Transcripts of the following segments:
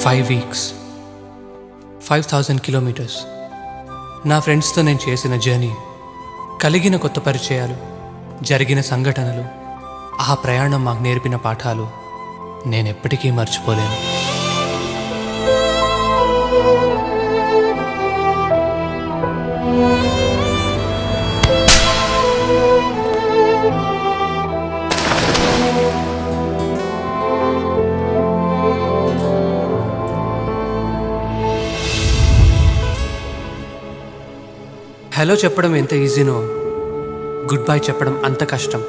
5 weeks, 5,000 kilometers. నా ఫ్రెండ్స్తో నేను చేసిన జర్నీ, కలిగిన కొత్త పరిచయాలు, జరిగిన సంఘటనలు, ఆ ప్రయాణం మాకు నేర్పిన పాఠాలు నేనెప్పటికీ మర్చిపోలేను. హలో చెప్పడం ఎంత ఈజీనో గుడ్ బై చెప్పడం అంత కష్టం.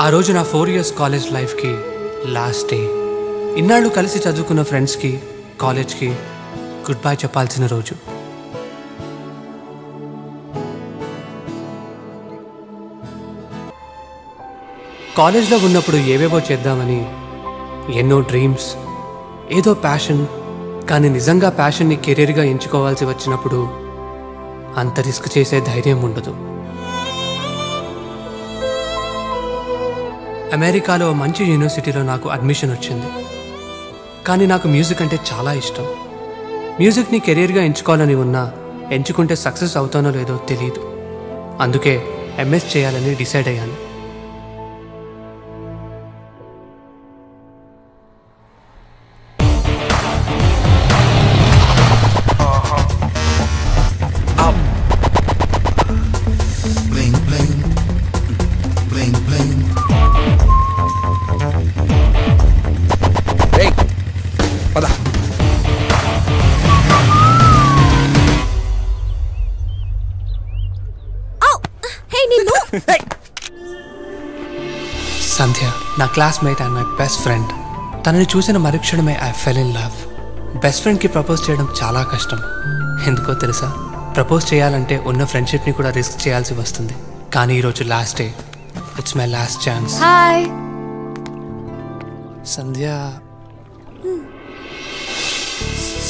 ఆ రోజు నా 4 years కాలేజ్ లైఫ్కి లాస్ట్ డే. ఇన్నాళ్ళు కలిసి చదువుకున్న ఫ్రెండ్స్కి, కాలేజ్కి గుడ్ బై చెప్పాల్సిన రోజు. కాలేజ్లో ఉన్నప్పుడు ఏవేవో చేద్దామని ఎన్నో డ్రీమ్స్, ఏదో ప్యాషన్. కానీ నిజంగా ప్యాషన్ని కెరీర్గా ఎంచుకోవాల్సి వచ్చినప్పుడు అంత రిస్క్ చేసే ధైర్యం ఉండదు. అమెరికాలో మంచి యూనివర్సిటీలో నాకు అడ్మిషన్ వచ్చింది. కానీ నాకు మ్యూజిక్ అంటే చాలా ఇష్టం. మ్యూజిక్ని కెరీర్గా ఎంచుకోవాలని ఉన్నా ఎంచుకుంటే సక్సెస్ అవుతానో లేదో తెలియదు. అందుకే ఎంఎస్ చేయాలని డిసైడ్ అయ్యాను. సంధ్య నా classmate and my best friend. తనని చూసిన మరుక్షణమే I fell in love. Best ఫ్రెండ్కి ప్రపోజ్ చేయడం చాలా కష్టం. ఎందుకో తెలుసా? ప్రపోజ్ చేయాలంటే ఉన్న ఫ్రెండ్షిప్ని కూడా రిస్క్ చేయాల్సి వస్తుంది. కానీ ఈరోజు last day. It's my last chance. Hi Sandhya.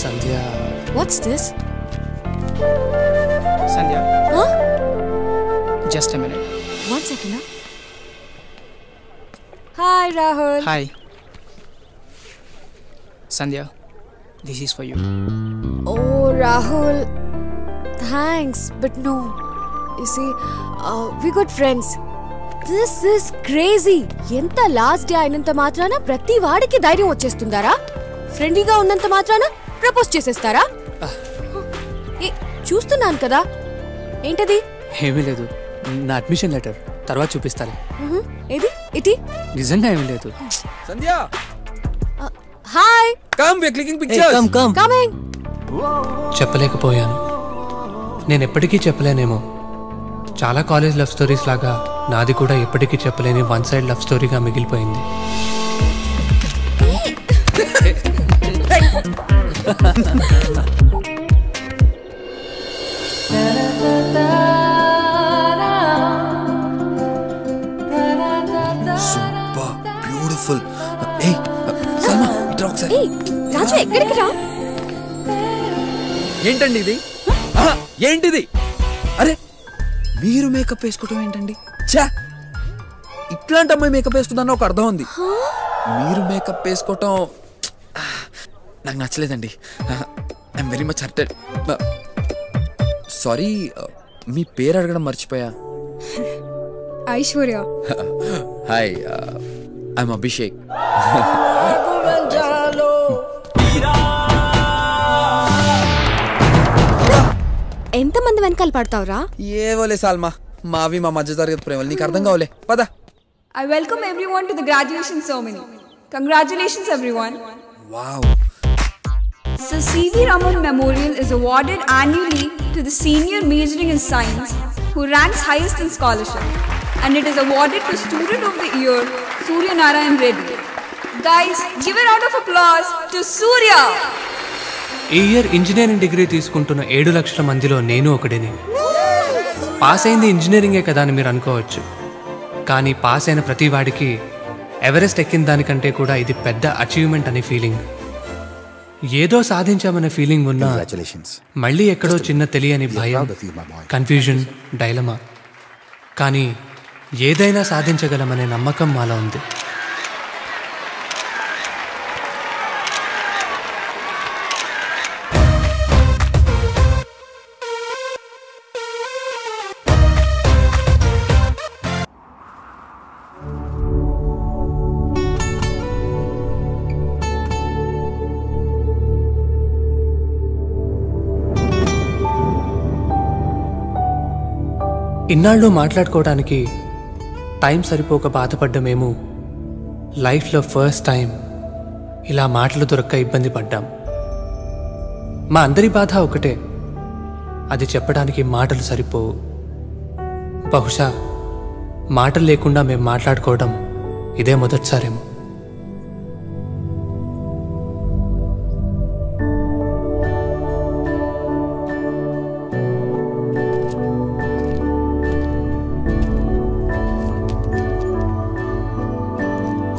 Sandhya. What's this? Sandhya, Huh? just a minute. One second. Hi Rahul. Hi. Sandhya, this is for you. Oh Rahul, thanks, but no. You see, we good friends. This is crazy. ఎంత last day అయినంత మాత్రాన ప్రతి వాడికి ధైర్యం వచ్చేస్తుందారా? ఫ్రెండ్లీగా ఉన్నంత మాత్రాన propose చేసేస్తారా? చూస్తున్నాను కదా. ఏంటది? ఏమీ లేదు, నా అడ్మిషన్ లెటర్. తర్వాత చూపిస్తాను. ఏది? ఇటీ? నిజంగా ఏమీ లేదు. Sandhya, hi. come, we are clicking pictures. Come. Coming. చెప్పలేకపోయాను. నేను ఎప్పటికీ చెప్పలేనేమో. చాలా కాలేజ్ లవ్ స్టోరీస్ లాగా నాది కూడా ఎప్పటికీ చెప్పలేని వన్ సైడ్ లవ్ స్టోరీగా మిగిలిపోయింది. Super beautiful. Hey, Salma, ఇట్రా ఒకసారి. ఏయ్ రాజు, ఎక్కడికి రా? ఏంటండి ఇది? ఏంటిది? అరే, మీరు మేకప్ వేసుకోవటం ఏంటండి? ఛా, ఇట్లాంటి అమ్మాయి మేకప్ వేసుకుందన్న ఒక అర్థం ఉంది. మీరు మేకప్ వేసుకోవటం నాకు నచ్చలేదండి. I'm very much hurted. Sorry, మీ పేరు అడగడం మర్చిపోయా. ఐశ్వర్య. Hi, I'm Abhishek. ఎంతమంది వెనకాల పడతావురా? ఏవోలే సాల్మా, మావి మా మధ్య తరగతి ప్రేమలు నీకు అర్థం కావలే. పద. I welcome everyone to the graduation ceremony. Congratulations everyone. Wow. So C.V. Raman Memorial is awarded annually to the senior majoring in science who ranks highest in scholarship, and it is awarded to Student of the Year Surya Narayan Reddy. Guys, give a round of applause to Surya. ఈ year engineering degree తీసుకుంటున్న 7 లక్షల మందిలో నేను ఒకడిని. Pass అయింది ఇంజనీరింగే కదా అని మీరు అనుకోవచ్చు. కానీ పాస్ అయిన ప్రతి వాడికి ఎవరెస్ట్ ఎక్కిన దానికంటే కూడా ఇది పెద్ద అచీవ్మెంట్ అనే ఫీలింగ్. ఏదో సాధించామనే ఫీలింగ్ ఉన్నా మళ్ళీ ఎక్కడో చిన్న తెలియని భయం, కన్ఫ్యూజన్, డైలమా. కానీ ఏదైనా సాధించగలమనే నమ్మకం మాలో ఉంది. ఇన్నాళ్ళు మాట్లాడుకోవడానికి టైం సరిపోక బాధపడ్డ మేము లైఫ్లో ఫస్ట్ టైం ఇలా మాటలు దొరక్క ఇబ్బంది పడ్డాం. మా అందరి బాధ ఒకటే, అది చెప్పడానికి మాటలు సరిపోవు. బహుశా మాటలు లేకుండా మేము మాట్లాడుకోవడం ఇదే మొదటిసారేమో.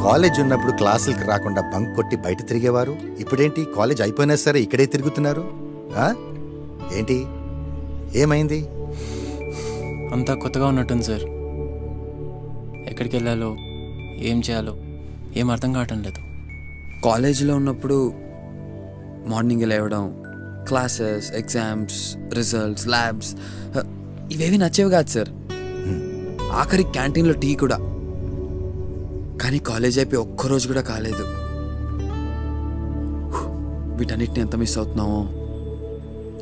కాలేజ్ ఉన్నప్పుడు క్లాసులకి రాకుండా బంక్ కొట్టి బయట తిరిగేవారు. ఇప్పుడేంటి కాలేజ్ అయిపోయినా సరే ఇక్కడే తిరుగుతున్నారు? ఏంటి, ఏమైంది? అంతా కొత్తగా ఉన్నట్టుంది సార్. ఎక్కడికి వెళ్ళాలో ఏం చేయాలో ఏం అర్థం కావటం లేదు. కాలేజీలో ఉన్నప్పుడు మార్నింగ్ లేవడం, క్లాసెస్, ఎగ్జామ్స్, రిజల్ట్స్, ల్యాబ్స్ ఇవేవి నచ్చేవి కాదు సార్. ఆఖరి క్యాంటీన్లో టీ కూడా. కానీ కాలేజ్ అయిపోయి ఒక్కరోజు కూడా కాలేదు. వీటన్నిటిని ఎంత మిస్ అవుతున్నామో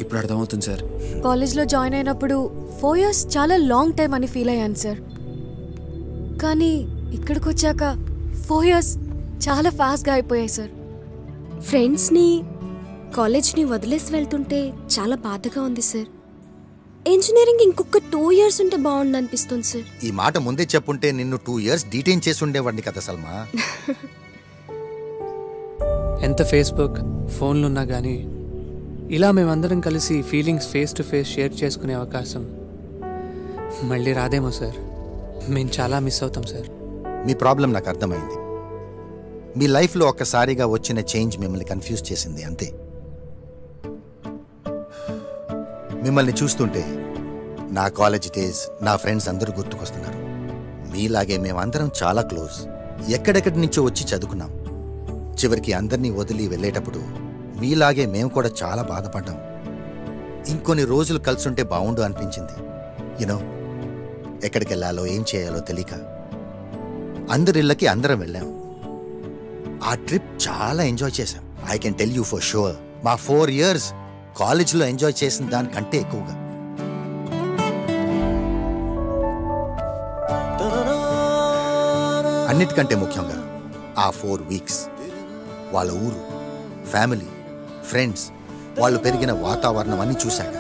ఇప్పుడు అర్థమవుతుంది సార్. కాలేజ్లో జాయిన్ అయినప్పుడు 4 years చాలా లాంగ్ టైం అని ఫీల్ అయ్యాను సార్. కానీ ఇక్కడికి వచ్చాక 4 years చాలా ఫాస్ట్గా అయిపోయాయి సార్. ఫ్రెండ్స్ని, కాలేజ్ని వదిలేసి వెళ్తుంటే చాలా బాధగా ఉంది సార్. ఇంజనీరింగ్ ఇంకొక 2 years ఉంటే బాగుండు అనిపిస్తుంది సార్. ఈ మాట ముందే చెప్పుంటే నిన్ను 2 years డీటైన్ చేసి ఉండేవాడిని కదా సల్మా. ఎంత ఫేస్బుక్, ఫోన్లున్నా కానీ ఇలా మేమందరం కలిసి feelings face to face share చేసుకునే అవకాశం మళ్ళీ రాదేమో సార్. మేము చాలా మిస్ అవుతాం సార్. మీ ప్రాబ్లం నాకు అర్థమైంది. మీ లైఫ్లో ఒక్కసారిగా వచ్చిన చేంజ్ మిమ్మల్ని కన్ఫ్యూజ్ చేసింది, అంతే. మిమ్మల్ని చూస్తుంటే నా కాలేజ్ డేస్, నా ఫ్రెండ్స్ అందరూ గుర్తుకొస్తున్నారు. మీలాగే మేమందరం చాలా క్లోజ్. ఎక్కడెక్కడి నుంచో వచ్చి చదువుకున్నాం. చివరికి అందరినీ వదిలి వెళ్ళేటప్పుడు మీలాగే మేము కూడా చాలా బాధపడ్డాం. ఇంకొన్ని రోజులు కలిసుంటే బాగుండు అనిపించింది. యూనో, ఎక్కడికి వెళ్ళాలో ఏం చేయాలో తెలియక అందరిళ్ళకి అందరం వెళ్ళాం. ఆ ట్రిప్ చాలా ఎంజాయ్ చేశాం. I can tell you for sure, మా 4 years కాలేజ్లో ఎంజాయ్ చేసిన దానికంటే ఎక్కువగా. అన్నిటికంటే ముఖ్యంగా ఆ 4 weeks వాళ్ళ ఊరు, ఫ్యామిలీ, ఫ్రెండ్స్, వాళ్ళు పెరిగిన వాతావరణం అన్నీ చూశాక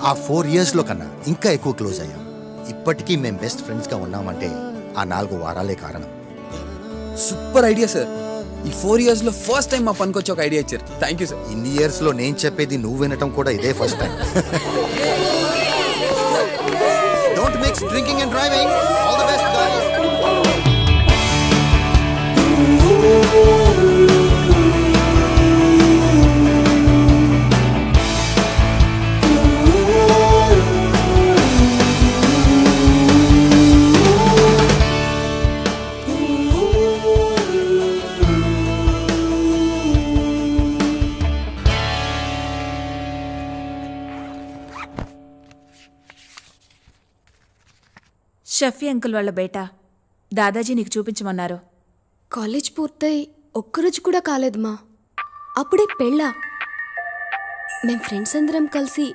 ఆ 4 yearsలో కన్నా ఇంకా ఎక్కువ క్లోజ్ అయ్యాం. ఇప్పటికీ మేం బెస్ట్ ఫ్రెండ్స్గా ఉన్నామంటే ఆ 4 వారాలే కారణం. Super idea sir. ఈ 4 yearsలో ఫస్ట్ టైం మా పనికి వచ్చి ఒక ఐడియా ఇచ్చారు. Thank you sir. ఇన్ని ఇయర్స్లో నేను చెప్పేది నువ్వు వినటం కూడా ఇదే first time. Don't mix drinking and driving. All the best guys. Shafi uncle వాళ్ళ బేటా దాదాజీ నీకు చూపించమన్నారు. కాలేజ్ పూర్తయి ఒక్కరోజు కూడా కాలేదు మా, అప్పుడే పెళ్ళా. మేం ఫ్రెండ్స్ అందరం కలిసి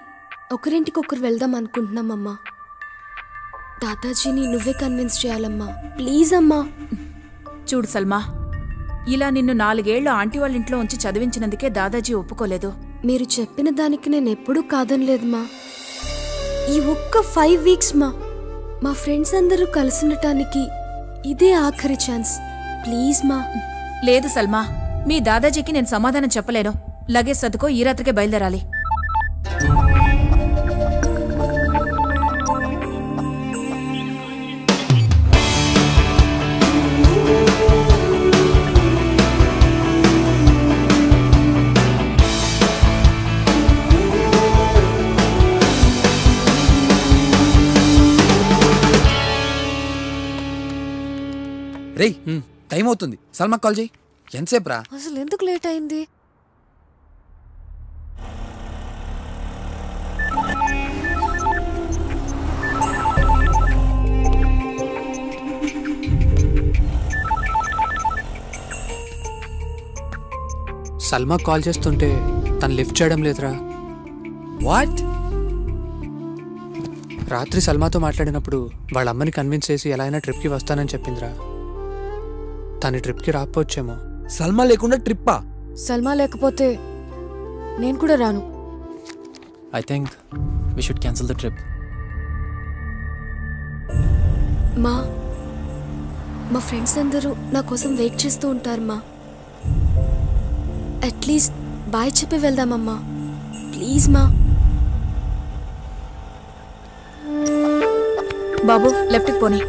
ఒకరింటికొకరు వెళ్దాం అనుకుంటున్నామమ్మా. దాదాజీని నువ్వే కన్విన్స్ చేయాలమ్మా, ప్లీజ్ అమ్మా. చూడు సల్మా, ఇలా నిన్ను 4 ఏళ్లు ఆంటీ వాళ్ళ ఇంట్లో ఉంచి చదివించినందుకే దాదాజీ ఒప్పుకోలేదు. మీరు చెప్పిన దానికి నేను ఎప్పుడూ కాదనలేదు మా. ఈ ఒక్క 5 weeks మా ఫ్రెండ్స్ అందరూ కలిసినటానికి ఇదే ఆఖరి ఛాన్స్, ప్లీజ్ మా. లేదు సల్మా, మీ దాదాజీకి నేను సమాధానం చెప్పలేను. లగేజ్ సర్దుకో, ఈ రాత్రికే బయలుదేరాలి. రేయ్, టైం అవుతుంది. సల్మా కాల్ చేయి. ఎంతసేపు రా? అసలు ఎందుకు లేట్ అయింది? సల్మా కాల్ చేస్తుంటే తను లిఫ్ట్ చేయడం లేదురా. వాట్? రాత్రి సల్మాతో మాట్లాడినప్పుడు వాళ్ళ అమ్మని కన్విన్స్ చేసి ఎలా అయినా ట్రిప్కి వస్తానని చెప్పిందిరా. తను ట్రిప్కి రాకపోవచ్చేమో. సల్మా లేకుండా ట్రిప్పా? సల్మా లేకపోతే నేను కూడా రాను. I think we should cancel the trip. మా ఫ్రెండ్స్ అందరూ నా కోసం వెయిట్ చేస్తూ ఉంటారు మా. అట్లీస్ట్ బాయ్ చెప్పి వెళ్దామమ్మా, ప్లీజ్ మా. బాబు లెఫ్ట్కి పోనీ.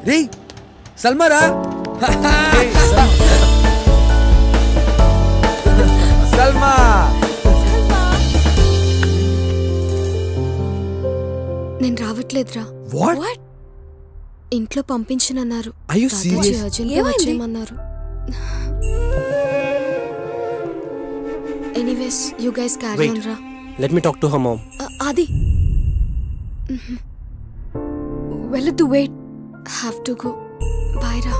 రే సల్మారా. సల్మా నేను రావట్లేదురా. వాట్? ఇంట్లో పంపించనన్నారు. Are you serious? వచ్చేయమన్నారు. Anyways you guys carry on రా. Let me talk to her mom. Aadi వెళ్ళొద్దు, wait. Have to go. Bye రా.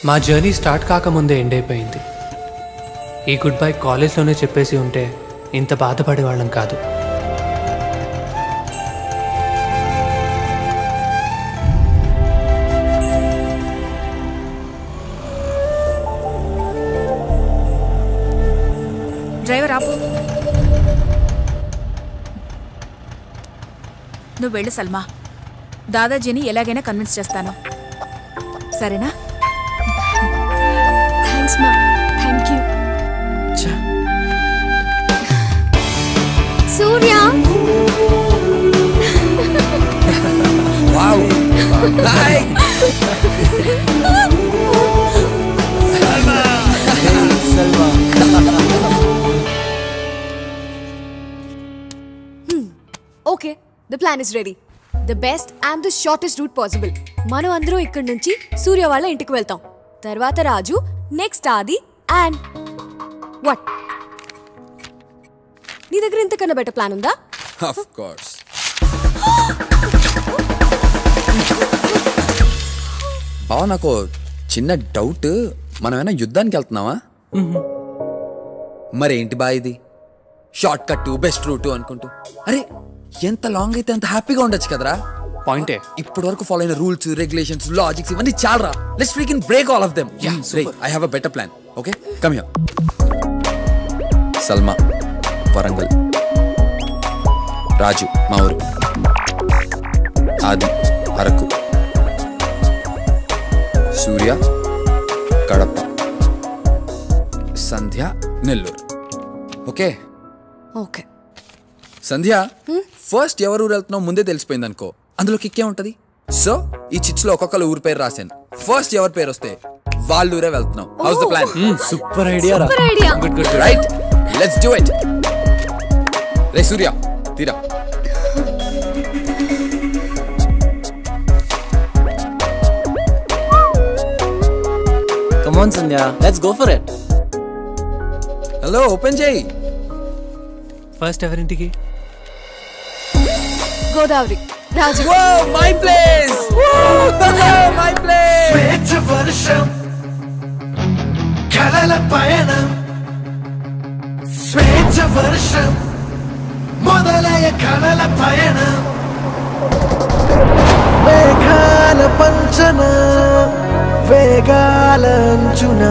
మా జర్నీ స్టార్ట్ కాకముందే ఎండ్ అయిపోయింది. ఈ గుడ్ బై కాలేజ్లోనే చెప్పేసి ఉంటే ఇంత బాధపడేవాళ్ళం కాదు. డ్రైవర్ ఆపు. నువ్వు వెళ్ళు సల్మా. దాదాజీని ఎలాగైనా కన్విన్స్ చేస్తాను, సరేనా? థ్యాంక్స్ మా. Thank you. Surya. Wow. Hi. Salma. Okay, the plan is ready. The best and the shortest route possible. మనం అందరం ఇక్కడ నుంచి సూర్య వాళ్ళ ఇంటికి వెళ్తాం. తర్వాత Raju, next Adi and what? నీ దగ్గర ఇంతకన్నా బెటర్ ప్లాన్ ఉందా? Of course. బావ, నాకు చిన్న డౌట్. మనమేనా యుద్ధానికి వెళ్తున్నావా? మరేంటి బా ఇది షార్ట్ కట్ బెస్ట్ రూట్ అనుకుంటూ? అరే ఎంత లాంగ్ అయితే అంత హ్యాపీగా ఉండొచ్చు కదరా. పాయింటే. ఇప్పటి వరకు ఫాలో అయిన రూల్స్, రెగ్యులేషన్స్, లాజిక్స్ ఇవన్నీ చాలరా. Let's freaking break all of them. I have a better plan. Okay, come here. Salma Warangal, Raju మా ఊరు, Aadi Araku, Surya Kadapa, Sandhya Nellore. Okay okay. Sandhya, first ఎవరు ఊరు వెళ్తున్నావు ముందే తెలిసిపోయింది అనుకో, అందులో కిక్కే ఉంటది. సో ఈ చిట్స్ లో ఒక్కొక్కరు ఊరు పేరు రాశాను. ఫస్ట్ ఎవరి పేరు వస్తే వాళ్ళ ఊరే వెళ్తున్నాం. How's the plan? Super idea. Good good, right, let's do it. రే సూర్య తీరా. Come on Sandhya, let's go for it. Hello, open చేయి. ఫస్ట్ ఎవరింటికి? Godavari, Raju. My place. My place. స్వేచ్ఛ వర్షం, కలల పయనం, స్వేచ్ఛ వర్షం మొదలయ కలల పయనం, మేఘాల పంచన వేగాల అంచున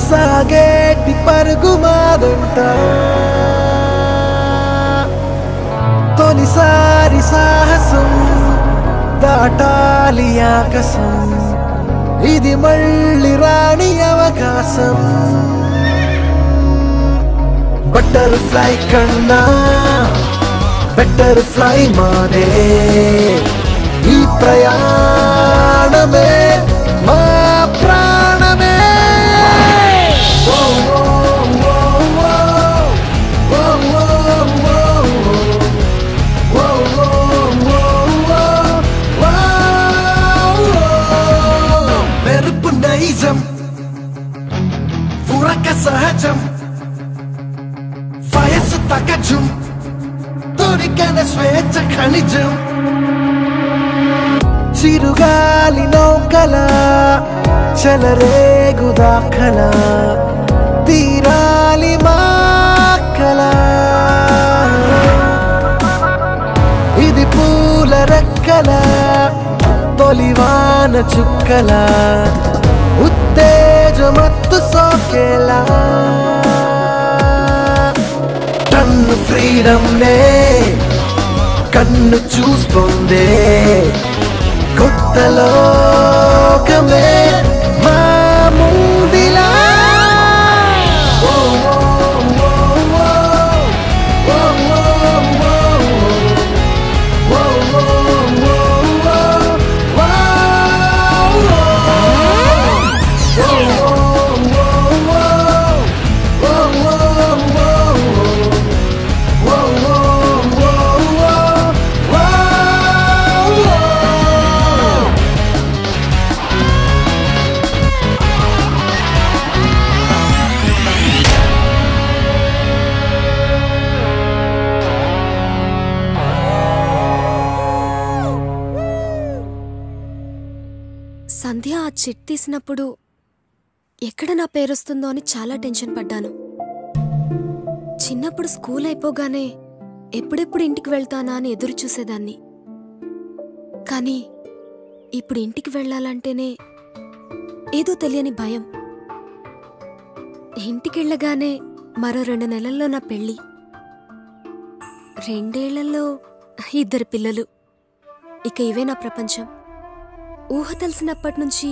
సాగేటి పరుగు మాదంట. తొలిసారి సాహసం దాటాలి ఆకాశం, ఇది మళ్ళీ రాని అవకాశం. బటర్ఫ్లై కన్నా బటర్ఫ్లై మాదే, ఈ ప్రయాణమే మా ప్రాణమే. మెరుపు నైజం, పురక సహజం, వయస్సు తగజం, దొరికన స్వేచ్ఛ ఖనిజం. చిరుగాలి నౌకల చెలరేగుదాఖలా తీరాలి మా కల ఇది పూల రెక్కల తొలివాన చుక్కల ఉత్తేజమత్తు సోకేలా టన్ను ఫ్రీడమ్ నే కన్ను చూస్తోందే కొత్త లోకమే మా ముందిలా సంధ్య ఆ చిట్ తీసినప్పుడు ఎక్కడ నా పేరొస్తుందో అని చాలా టెన్షన్ పడ్డాను. చిన్నప్పుడు స్కూల్ అయిపోగానే ఎప్పుడెప్పుడు ఇంటికి వెళ్తానా అని ఎదురు చూసేదాన్ని. కానీ ఇప్పుడు ఇంటికి వెళ్ళాలంటేనే ఏదో తెలియని భయం. ఇంటికెళ్ళగానే మరో 2 నెలల్లో నా పెళ్ళి, 2 ఏళ్లలో 2 పిల్లలు. ఇక ఇవే నా ప్రపంచం. ఊహ తెలిసినప్పటి నుంచి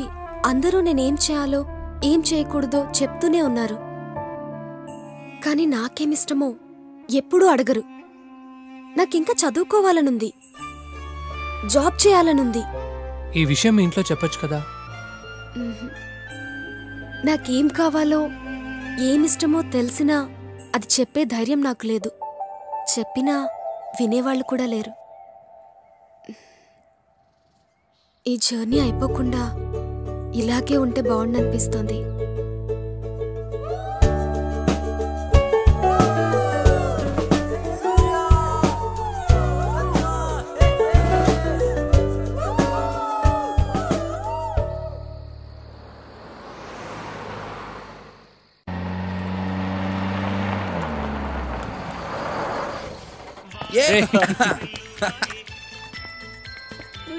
అందరూ నేనేం చేయాలో ఏం చేయకూడదో చెప్తూనే ఉన్నారు. కానీ నాకేమిష్టమో ఎప్పుడూ అడగరు. నాకింకా చదువుకోవాలనుంది, జాబ్ చేయాలనుంది. ఈ విషయం మీ ఇంట్లో చెప్పొచ్చు కదా. నాకేం కావాలో ఏమిష్టమో తెలిసినా అది చెప్పే ధైర్యం నాకు లేదు. చెప్పినా వినేవాళ్ళు కూడా లేరు. ఈ జర్నీ అయిపోకుండా ఇలాగే ఉంటే బాగుండనిపిస్తోంది.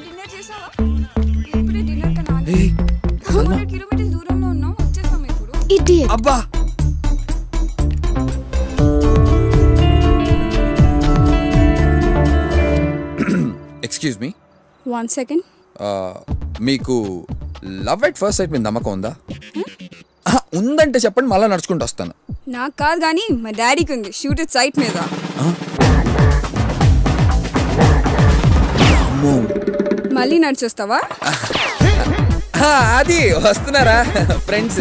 డిన్నర్ చేసావా? ఇప్పుడే డిన్నర్ కన్నా 200 కిలోమీటర్స్ దూరంలో ఉన్నాం. వచ్చేసాం ఇప్పుడు. ఇడియట్. అబ్బా ఎక్స్క్యూజ్ మీ, 1 సెకండ్. మీకు లవ్ ఎట్ ఫస్ట్ సైట్ మీద నమ్మకం ఉందా? ఉందంటే చెప్పండి, మళ్ళీ నడుచుకుంటూ వస్తాను. నాకు కాదు కానీ మా డాడీకి ఉంది. షూట్ ఇట్ సైట్ మీద. మళ్ళీ నడిచొస్తావా? అది వస్తున్నారా ఫ్రెండ్స్?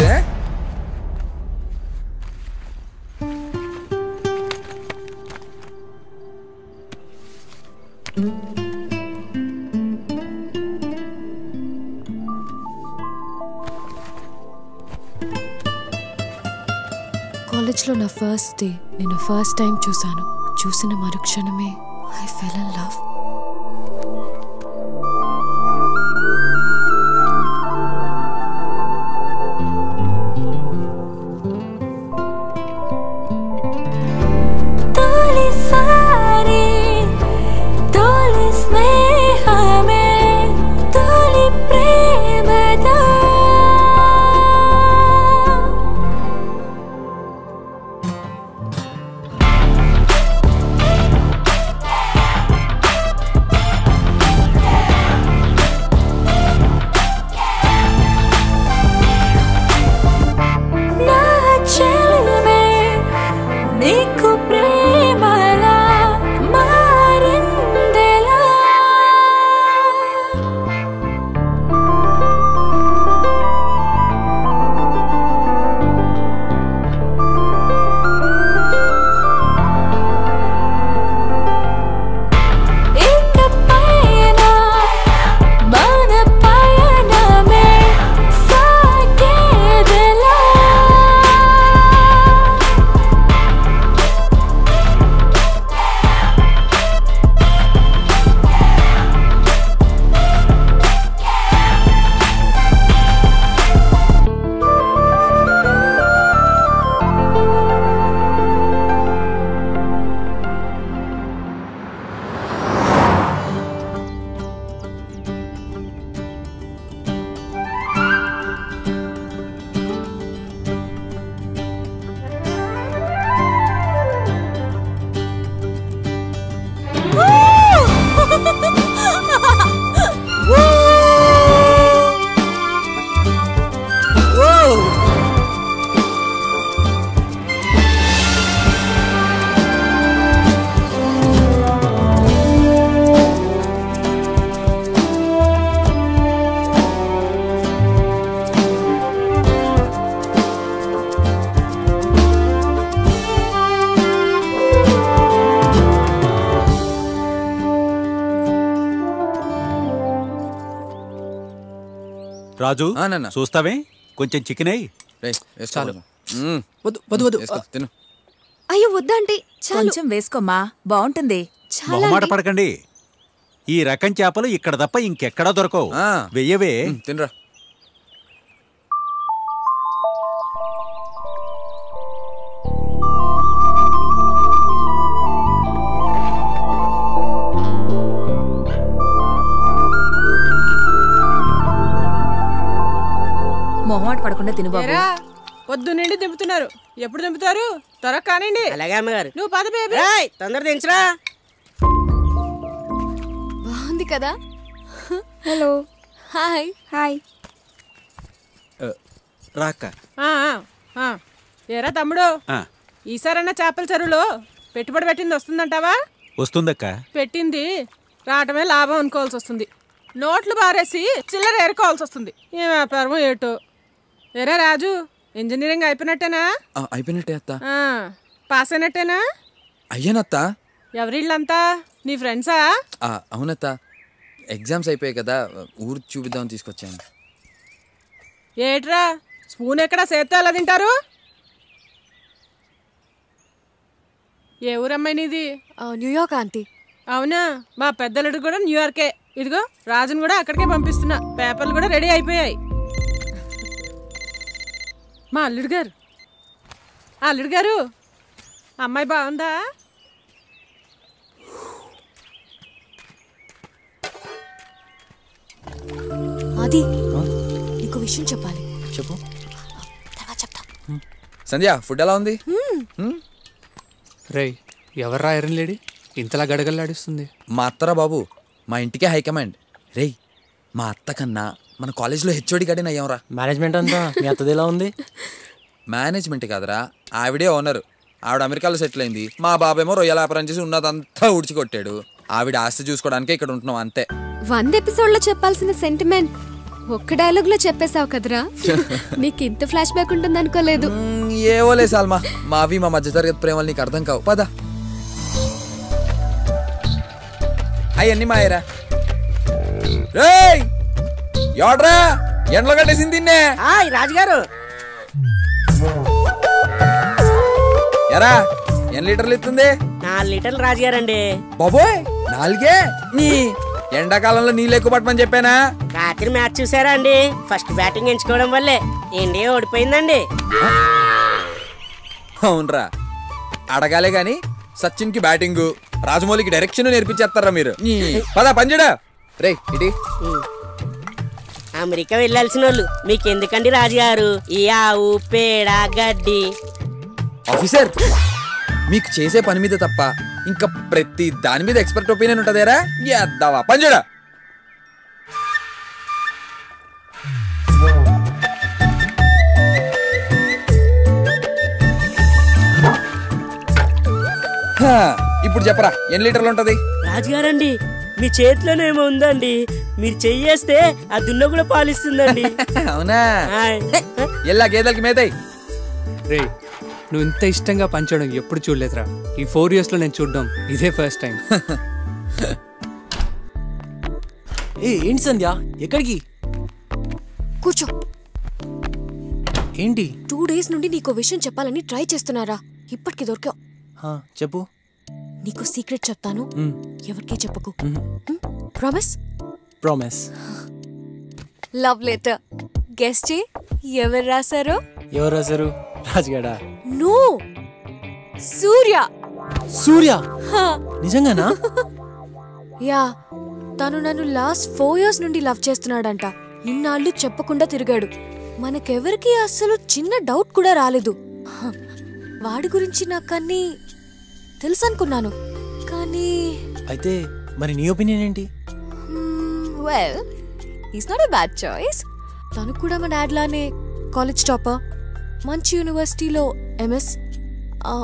కాలేజ్లో నా ఫస్ట్ డే నేను ఫస్ట్ టైం చూశాను. చూసిన మరుక్షణమే ఐ ఫెల్ ఇన్ లవ్. రాజు చూస్తావే కొంచెం చికెన్ అయ్యి చాలు. తిను. అయ్యో వద్దా అంటే కొంచెం వేసుకోమ్మా, బాగుంటుంది. మొహమాట పడకండి. ఈ రకం చేపలు ఇక్కడ తప్ప ఇంకెక్కడా దొరకవు. వెయ్యవే. తినరా. మొహమాట పడకుండా తిను బాబు. పొద్దు నుండి దింపుతున్నారు, ఎప్పుడు దింపుతారు? త్వరగా కానివ్వండి. అలాగే అమ్మగారు. నువ్వు పద బేబీ. తొందర దించరా. బాగుంది కదా. హలో. హాయ్. హాయ్. రాక్క. ఏరా తమ్ముడు, ఈసారన్నా చేపల చెరువులో పెట్టుబడి పెట్టింది వస్తుందంటావా? వస్తుందక్క. పెట్టింది రావటమే లాభం అనుకోవాల్సి వస్తుంది. నోట్లు బారేసి చిల్లర ఏరుకోవాల్సి వస్తుంది. ఏ వ్యాపారం ఏటో. ఏరా రాజు, ఇంజనీరింగ్ అయిపోయినట్టేనా? అయిపోయినట్టే అత్త. పాస్ అయినట్టేనా? అయ్యానత్త. ఎవరిళ్ళంతా నీ ఫ్రెండ్సా? అవునత్త. ఎగ్జామ్స్ అయిపోయాయి కదా, ఊరు చూపిద్దామని తీసుకొచ్చాను. ఏట్రా స్పూన్ ఎక్కడ సేత్తో ఎలా తింటారు? ఏ ఊరమ్మాయి నీది? New York aunty. అవునా, మా పెద్దలుడు కూడా న్యూయార్కే. ఇదిగో రాజును కూడా అక్కడికే పంపిస్తున్నా. పేపర్లు కూడా రెడీ అయిపోయాయి. మా అల్లుడు గారు, అల్లుడు గారు, అమ్మాయి బాగుందా? అది నీకు విషయం చెప్పాలి. చెప్పు. చెప్తా. సంధ్య, ఫుడ్ ఎలా ఉంది? రే, ఎవర్రా ఐరన్ లేడీ ఇంతలా గడగల్లాడిస్తుంది? మా అత్తరా బాబు, మా ఇంటికే హైకమాండ్. రే, మా అత్త కన్నా మన కాలేజ్లో హెచ్ఓడి గడిన అయ్యాంరా. మేనేజ్మెంట్ అంతా మీ అత్తది ఎలా ఉంది? మేనేజ్మెంట్ కాదురా, ఆవిడే ఓనర్. ఆవిడ అమెరికాలో సెటిల్ అయింది. మా బాబేమో రొయ్యల వ్యాపారం చేసి ఉన్నదంతా ఉడిచి కొట్టాడు. ఆవిడ ఆస్తి చూసుకోవడానికే ఇక్కడ ఉంటున్నాం అంతే. 100 ఎపిసోడ్లో చెప్పాల్సిన సెంటిమెంట్ ఒక్క డైలాగ్ లో చెప్పేశావు కదరా. నీకు ఇంత ఫ్లాష్ బ్యాక్ ఉంటుంది అనుకోలేదు. ఏవోలే సాల్మా, మావి మా మధ్య తరగతి ప్రేమలు నీకు అర్థం కావు. పద. అవన్నీ మాయరా. ఎవడ్రా ఎండలో కట్టేసింది తిన్నే? రాజుగారు. ఎరా ఎన్ని లీటర్లు ఇస్తుంది? 4 లీటర్లు రాజుగారండి. బాబోయ్, 4? నీ ఎండాకాలంలో నీళ్ళు ఎక్కువ పట్టమని చెప్పానా? రాత్రి మ్యాచ్ చూసారా అండి? ఫస్ట్ బ్యాటింగ్ ఎంచుకోవడం వల్లే ఇండియా ఓడిపోయిందండి. అవునరా, అడగాలే గాని సచిన్ కి బ్యాటింగ్, రాజమౌళికి డైరెక్షన్ నేర్పించేస్తారా మీరు? పద పంజడా. రే ఇటీ. అమెరికా వెళ్ళాల్సిన వాళ్ళు మీకెందుకండి రాజుగారు? ఈ ఆవు పేడ గడ్డి. ఆఫీసర్, మీకు చేసే పని మీద తప్ప ఇంకా ప్రతి దాని మీద ఎక్స్పర్ట్ ఒపీనియన్ ఉంటదేరా? ఎద్దావా పంజడా. ఇప్పుడు చెప్పరా, ఎన్ని లీటర్లు ఉంటది? రాజుగారండి, మీ చేతిలోనేమో ఉందండి. మీరు చెయ్యేస్తే ఆ దున్న కూడా పాలిస్తుందండి. అవునా? ఎల్లా గేదెలకి మేతాయి. రే, నువ్వు ఇంత ఇష్టంగా పంచడం ఎప్పుడు చూడలేదురా. ఈ 4 years లో నేను చూడడం ఇదే ఫస్ట్ టైం. ఏంటి సంధ్య, ఎక్కడికి? కూర్చో. ఏంటి? 2 days నుండి నీకు విషయం చెప్పాలని ట్రై చేస్తున్నారా, ఇప్పటికి దొరికావు. చెప్పు. నీకు సీక్రెట్ చెప్తాను, ఎవరికీ చెప్పకు. Promise? Promise. Love letter. Guess చేయి ఎవరు రాశారో? ఎవరు రాశారు? రాజుగాడా? నో, సూర్య. సూర్య? నిజంగానా? యా, తను నన్ను లాస్ట్ 4 years నుండి లవ్ చేస్తున్నాడంట. ఇన్నాళ్ళు చెప్పకుండా తిరిగాడు. మనకెవరికి అసలు చిన్న డౌట్ కూడా రాలేదు. వాడి గురించి నాకన్నీ తెలుసు అనుకున్నాను, కానీ అయితే మరి నీ ఒపీనియన్ ఏంటి? Well, is not a bad choice. తను కూడా మా డాడ్ లానే కాలేజ్ టాపర్, మంచి యూనివర్సిటీలో MS.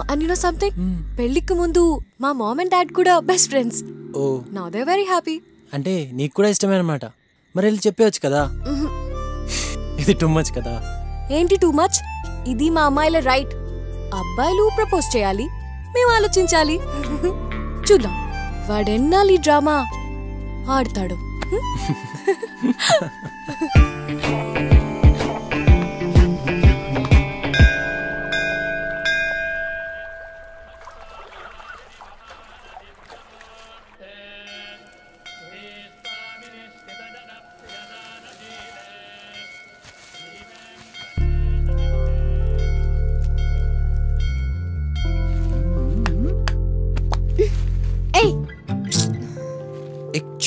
And you know something, పెళ్లికి ముందు మా మామ్ అండ్ డాడ్ కూడా best friends. Oh, now they very happy. అంటే నీకు కూడా ఇష్టమే అన్నమాట. మరి వెళ్ళి చెప్పవచ్చు కదా. ఇది టూ మచ్ కదా. ఏంటి టూ మచ్? ఇది మా అమ్మాయిల రైట్. అబ్బాయిలు ప్రపోజ్ చేయాలి, మేము ఆలోచించాలి. చూద్దాం వాడెన్నాళ్ళు ఈ డ్రామా ఆడతాడు.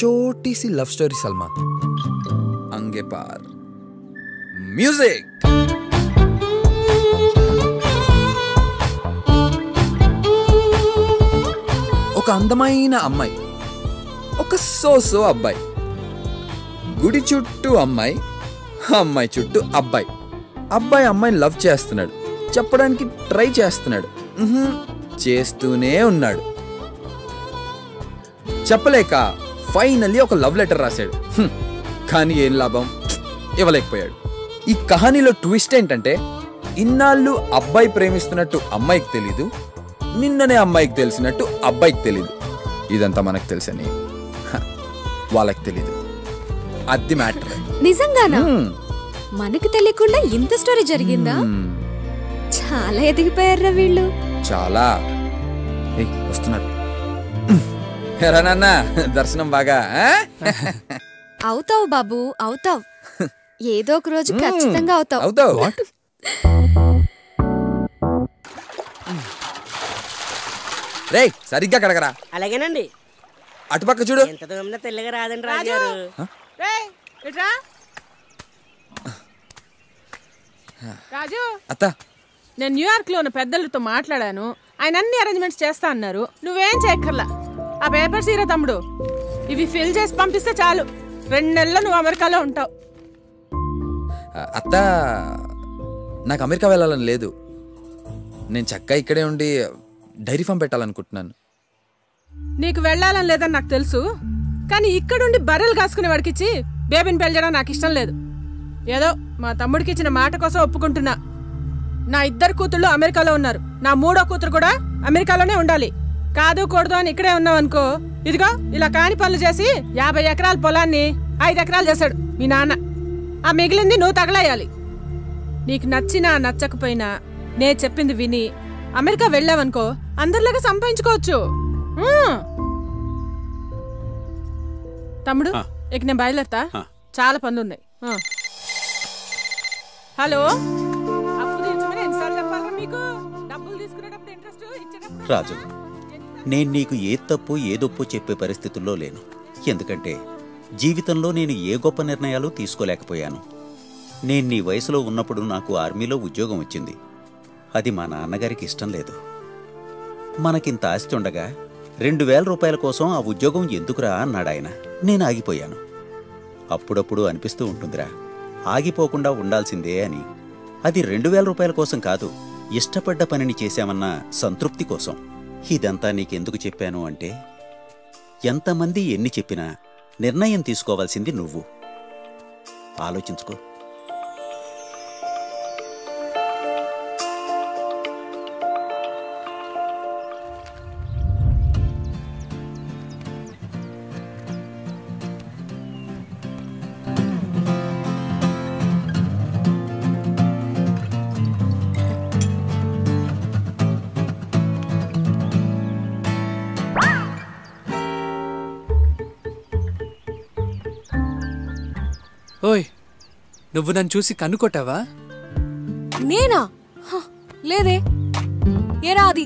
छोटी सी लव स्टोरी सलमा अंगे पार म्यूजिक ఒక అందమైన అమ్మాయి ఒక సోసో అబ్బాయి గుడి చుట్టూ అమ్మాయి అమ్మాయి చుట్టూ అబ్బాయి అబ్బాయి అమ్మాయిని లవ్ చేస్తున్నాడు చెప్పడానికి ట్రై చేస్తున్నాడు చేస్తూనే ఉన్నాడు చెప్పలేక ఫైనల్లీ ఒక లవ్ లెటర్ రాశాడు కానీ ఏం లాభం ఇవ్వలేకపోయాడు ఈ కహానీలో ట్విస్ట్ ఏంటంటే ఇన్నాళ్ళు అబ్బాయి ప్రేమిస్తున్నట్టు అమ్మాయికి తెలీదు నిన్ననే అమ్మాయికి తెలిసినట్టు అబ్బాయికి తెలీదు ఇదంతా మనకు తెలుసని వాళ్ళకి తెలీదు అది మ్యాటర్ నిజంగానా మనకు తెలియకుండా ఇంత స్టోరీ జరిగిందా చాలా ఎదిగిపోయారా వీళ్ళు చాలా వస్తున్నారు ఎరా నాన్న దర్శనం బాగా అవుతావు బాబు అవుతావు ఏదో ఒక రోజు ఖచ్చితంగా అవుతావు అవుతావు రే సరిగ్గా కడగరా అలాగేనండి అటుపక్క చూడు ఎంత దూరంలో తెల్లగా రాదండి రాజుగారు రాజు అత్త నేను న్యూయార్క్ లో ఉన్న పెద్దలతో మాట్లాడాను ఆయన అన్ని అరేంజ్మెంట్స్ చేస్తా అన్నారు నువ్వేం చేయక్కర్లా ఆ పేపర్స్ ఇరా తమ్ముడు ఇవి ఫిల్ చేసి పంపిస్తే చాలు 2 నెలలు నువ్వు అమెరికాలో ఉంటావు అత్త నాకు అమెరికా వెళ్ళాలని లేదు నేను చక్కగా ఇక్కడే ఉండి డైరీ ఫామ్ పెట్టాలనుకుంటున్నాను నీకు వెళ్ళాలని లేదని నాకు తెలుసు కానీ ఇక్కడుండి బర్రెలు కాసుకునే వాడికిచ్చి బేబీని పెళ్ళడం నాకు ఇష్టం లేదు ఏదో మా తమ్ముడికి ఇచ్చిన మాట కోసం ఒప్పుకుంటున్నా నా 2 కూతుళ్ళు అమెరికాలో ఉన్నారు నా 3వ కూతురు కూడా అమెరికాలోనే ఉండాలి కాదు కూడదు అని ఇక్కడే ఉన్నావు అనుకో ఇదిగో ఇలా కాని పనులు చేసి 50 ఎకరాల పొలాన్ని 5 ఎకరాలు చేశాడు మీ నాన్న ఆ మిగిలింది నువ్వు తగలేయాలి నీకు నచ్చినా నచ్చకపోయినా నే చెప్పింది విని అమెరికా వెళ్ళావనుకో అందరిలాగా సంపాదించుకోవచ్చు తమ్ముడు ఇక నేను బయలుదేరతా చాలా పనులున్నాయి హలో అప్పు తీర్చమని ఎన్నిసార్లు చెప్పాలరా మీకు డబ్బులు తీసుకునేటప్పుడు ఇంట్రెస్ట్ ఇచ్చేటప్పుడు రాజు నేను నీకు ఏ తప్పు ఏదొప్పు చెప్పే పరిస్థితుల్లో లేను ఎందుకంటే జీవితంలో నేను ఏ గొప్ప నిర్ణయాలు తీసుకోలేకపోయాను నేను నీ వయసులో ఉన్నప్పుడు నాకు ఆర్మీలో ఉద్యోగం వచ్చింది అది మా నాన్నగారికి ఇష్టం లేదు మనకింత ఆస్తి ఉండగా 2000 రూపాయల కోసం ఆ ఉద్యోగం ఎందుకురా అన్నాడాయన నేను ఆగిపోయాను అప్పుడప్పుడు అనిపిస్తూ ఉంటుందిరా ఆగిపోకుండా ఉండాల్సిందే అని అది 2000 రూపాయల కోసం కాదు ఇష్టపడ్డ పనిని చేశామన్న సంతృప్తి కోసం ఇదంతా నీకెందుకు చెప్పాను అంటే ఎంతమంది ఎన్ని చెప్పినా నిర్ణయం తీసుకోవాల్సింది నువ్వు ఆలోచించుకో ఓయ్ నువ్వు నన్ను చూసి కన్నుకొట్టావా నేనా లేదే ఏరా అది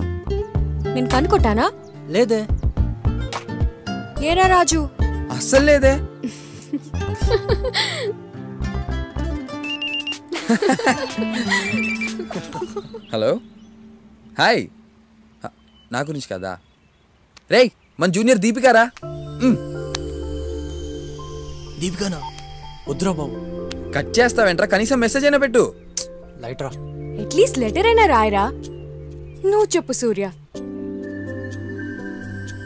నేను కనుకొట్టానా లేదే ఏరా రాజు అస్సలు లేదే హలో హాయ్ నా గురించి కదా రేయ్ మన జూనియర్ దీపికారా దీపికానా వద్దురా బాబు కట్ చేస్తావేంట్రా కనీసం మెసేజ్ అయినా పెట్టు లైట్ రా అట్లీస్ట్ లెటర్ అయినా రాయరా నువ్వు చెప్పు సూర్య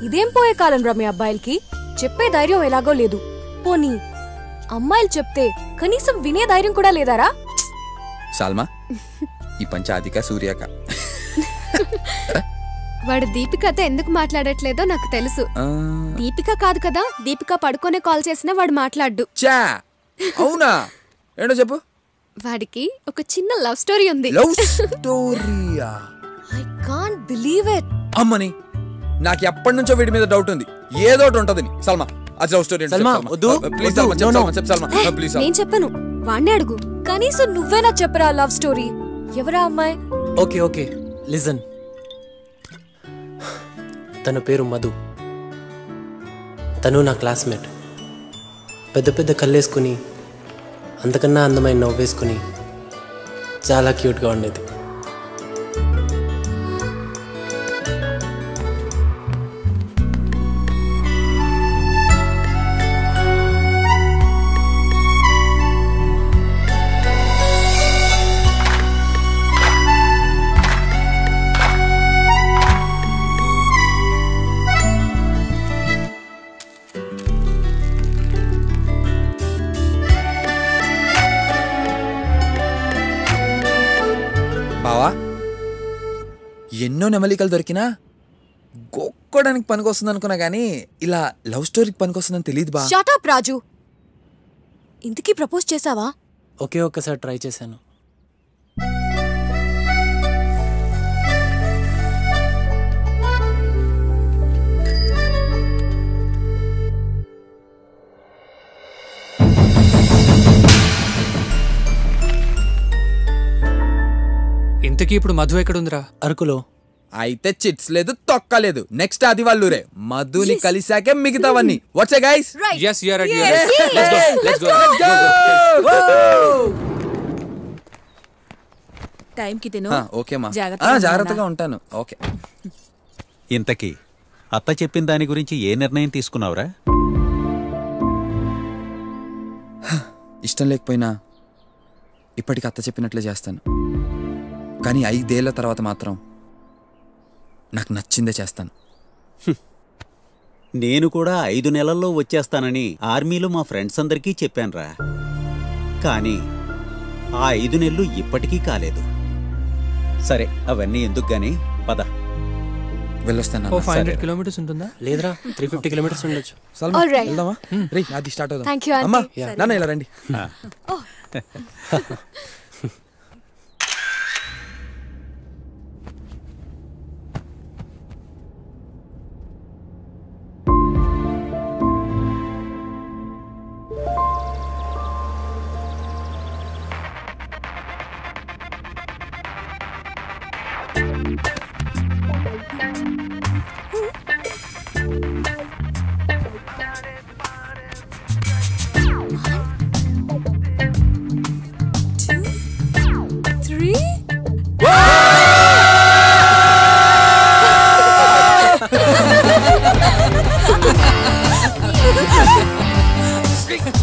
ఇదేం పోయే కాలం రా మీ అబ్బాయిలకి చెప్పే ధైర్యం ఎలాగో లేదు పోనీ అమ్మాయిలు చెప్తే కనీసం వినే ధైర్యం కూడా లేదారా సాల్మా ఈ పంచాదిక సూర్యక వాడు దీపికతో ఎందుకు మాట్లాడట్లేదో నాకు తెలుసు దీపిక కాదు కదా దీపిక పడుకోనే కాల్ చేసినా వాడు మాట్లాడ్డు చా అవునా ఏంటో చెప్పు వాడికి ఒక చిన్న లవ్ స్టోరీ ఉంది లవ్ స్టోరీయా ఐ కాంట్ బిలీవ్ ఇట్ అమ్మని నాకు ఎప్పటి నుంచో వీడి మీద డౌట్ ఉంది ఏదో ఒకటి ఉంటది సల్మా అది లవ్ స్టోరీ సల్మా వద్దు ప్లీజ్ సల్మా చెప్పు సల్మా ప్లీజ్ నేను చెప్పను వాణ్ణే అడుగు కనీసం నువ్వేనా చెప్పరా లవ్ స్టోరీ ఎవరా అమ్మాయి ఓకే ఓకే లిజన్ తన పేరు మధు తను నా క్లాస్మేట్ పెద్ద పెద్ద కళ్ళేసుకుని అంతకన్నా అందమైన నవ్వేసుకుని చాలా క్యూట్గా ఉండేది. ఎన్నో నెమలికలు దొరికినా గొక్కోడానికి పనికొస్తుంది అనుకున్నా కానీ ఇలా లవ్ స్టోరీకి పనికొస్తుందని తెలియదు బా. షట్ అప్ రాజు. ఇంతకీ ప్రపోజ్ చేసావా? ఒకే ఒక్కసారి ట్రై చేశాను. ఇంతకీ ఇప్పుడు మధు ఎక్కడుందిరా? అరకులో. అయితే చిట్స్ లేదు, తొక్కలేదు. నెక్స్ట్ అది వాళ్ళూరే. మధుని కలిసాకే మిగతావన్నీ. Watts A guys? yes you are ready. let's go. టైంకి తిను. ఓకే మా. జాగ్రత్తగా ఉంటాను. ఓకే. ఇంతకీ అత్త చెప్పిన దాని గురించి ఏ నిర్ణయం తీసుకున్నావురా? ఇష్టం లేకపోయినా ఇప్పటికి అత్త చెప్పినట్లే చేస్తాను. కానీ 5 ఏళ్ల తర్వాత మాత్రం నాకు నచ్చిందే చేస్తాను. నేను కూడా 5 నెలల్లో వచ్చేస్తానని ఆర్మీలో మా ఫ్రెండ్స్ అందరికీ చెప్పానురా. కానీ ఆ 5 నెలలు ఇప్పటికీ కాలేదు. సరే అవన్నీ ఎందుకు గానీ పద వెళ్ళొస్తాను. 500 కిలోమీటర్స్ ఉంటుందా? లేదురా 350 కిలోమీటర్స్ ఉండొచ్చు. వెళ్దామా? రే అది స్టార్ట్ అవుదాం. థ్యాంక్ యూ అమ్మా నాన్న ఇలా రండి.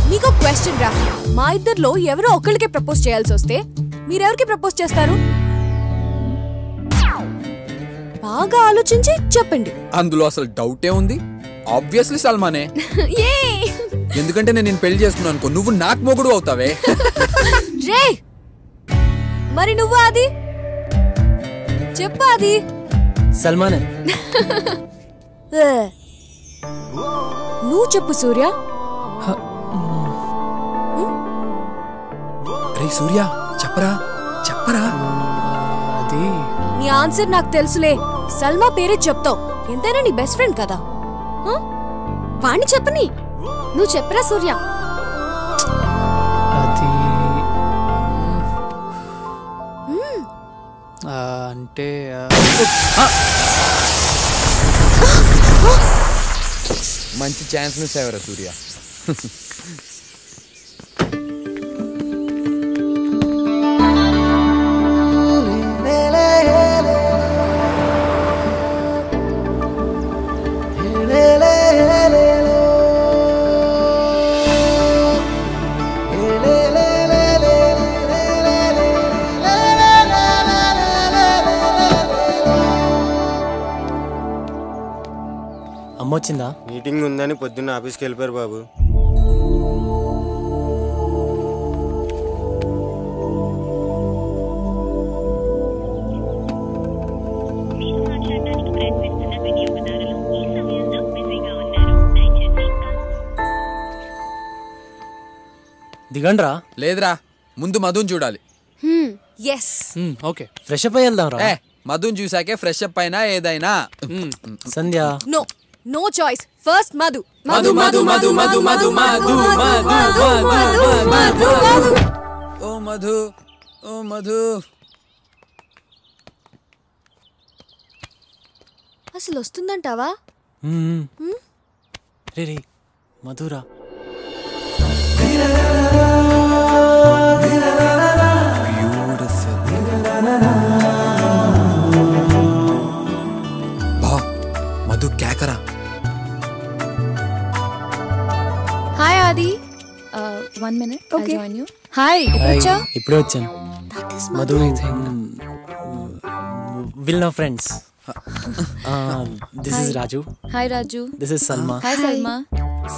మీకు క్వశ్చన్ రా. మా ఇద్దరిలో ఎవరో ఒకళ్ళకే ప్రపోజ్ చేయాల్సి వస్తే మీరెవరికి ప్రపోజ్ చేస్తారు? బాగా ఆలోచించి చెప్పండి. అందులో అసలు డౌటే ఉంది. ఆబ్వియస్లీ సల్మానే. ఎందుకంటే నేను పెళ్లి చేసుకున్నాను అనుకో, నువ్వు నాకు మొగుడు అవుతావే. రే మరి నువ్వు అది చెప్పు. అది సల్మానే. నువ్వు చెప్పు సూర్య. రే సూర్య చెప్పరా చెప్పరా. అది నీ ఆన్సర్ నాకు తెలుసులే. సల్మా పేరే చెప్తావు. ఎంతైనా నీ బెస్ట్ ఫ్రెండ్ కదా. వాణ్ణి చెప్పని. నువ్వు చెప్పరా సూర్య. అది అంటే మంచి ఛాన్స్ మిస్ అయ్యారా సూర్య. అమ్మొచ్చిందా? మీటింగ్ ఉందని పొద్దున్న ఆఫీస్కి వెళ్ళిపోయారు బాబు. దిగండ్రా. లేదురా, ముందు మధుని చూడాలి. ఓకే ఫ్రెష్ అప్ అయ్యి వెళ్దాం రా. మధుని చూసాకే ఫ్రెష్ అప్ అయినా ఏదైనా. Sandhya no no choice. First Madhu. Madhu Madhu Madhu Madhu Madhu Madhu Madhu. ఓ మధు ఓ మధు. అసలు వస్తుందంటావా? రే రే మధురా. మధు కేకరా. Hi Aadi. 1 minute. I'll join you. Hi ఇప్పుడే వచ్చాను. Madhu will know friends. This is Raju. Hi Raju. This is Salma. Hi Salma.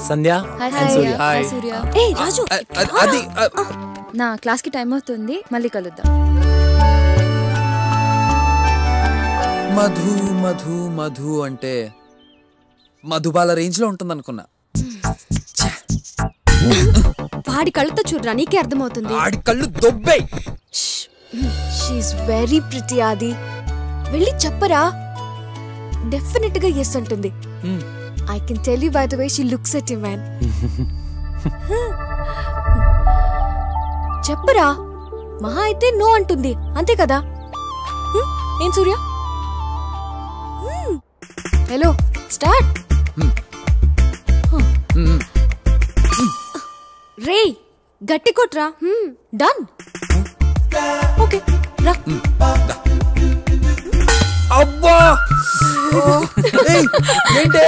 Sandhya and Surya. Hi Surya. ఏ రాజు, అది నా క్లాస్ కి టైం అవుతుంది, మళ్ళీ కలుద్దాం. మధు మధు మధు అంటే మధుబాల రేంజ్ లో ఉంటుంది అనుకున్నా. వాడి కళ్ళతో చూడరా, నీకే అర్థమవుతుంది. ఆడి కళ్ళు దొబ్బే. షీఈస్ వెరీ ప్రిటీ ఆది. వెళ్ళి చెప్పరా, డెఫినెట్ గా ఎస్ అంటుంది. I can tell you by the way she looks at you man. చెప్పరా, మహా అయితే నో అంటుంది, అంతే కదా? ఏం సూర్య? Hello, start. రే గట్టి కొట్రా. డన్. ఓకే రా. అబ్బా ఏంటే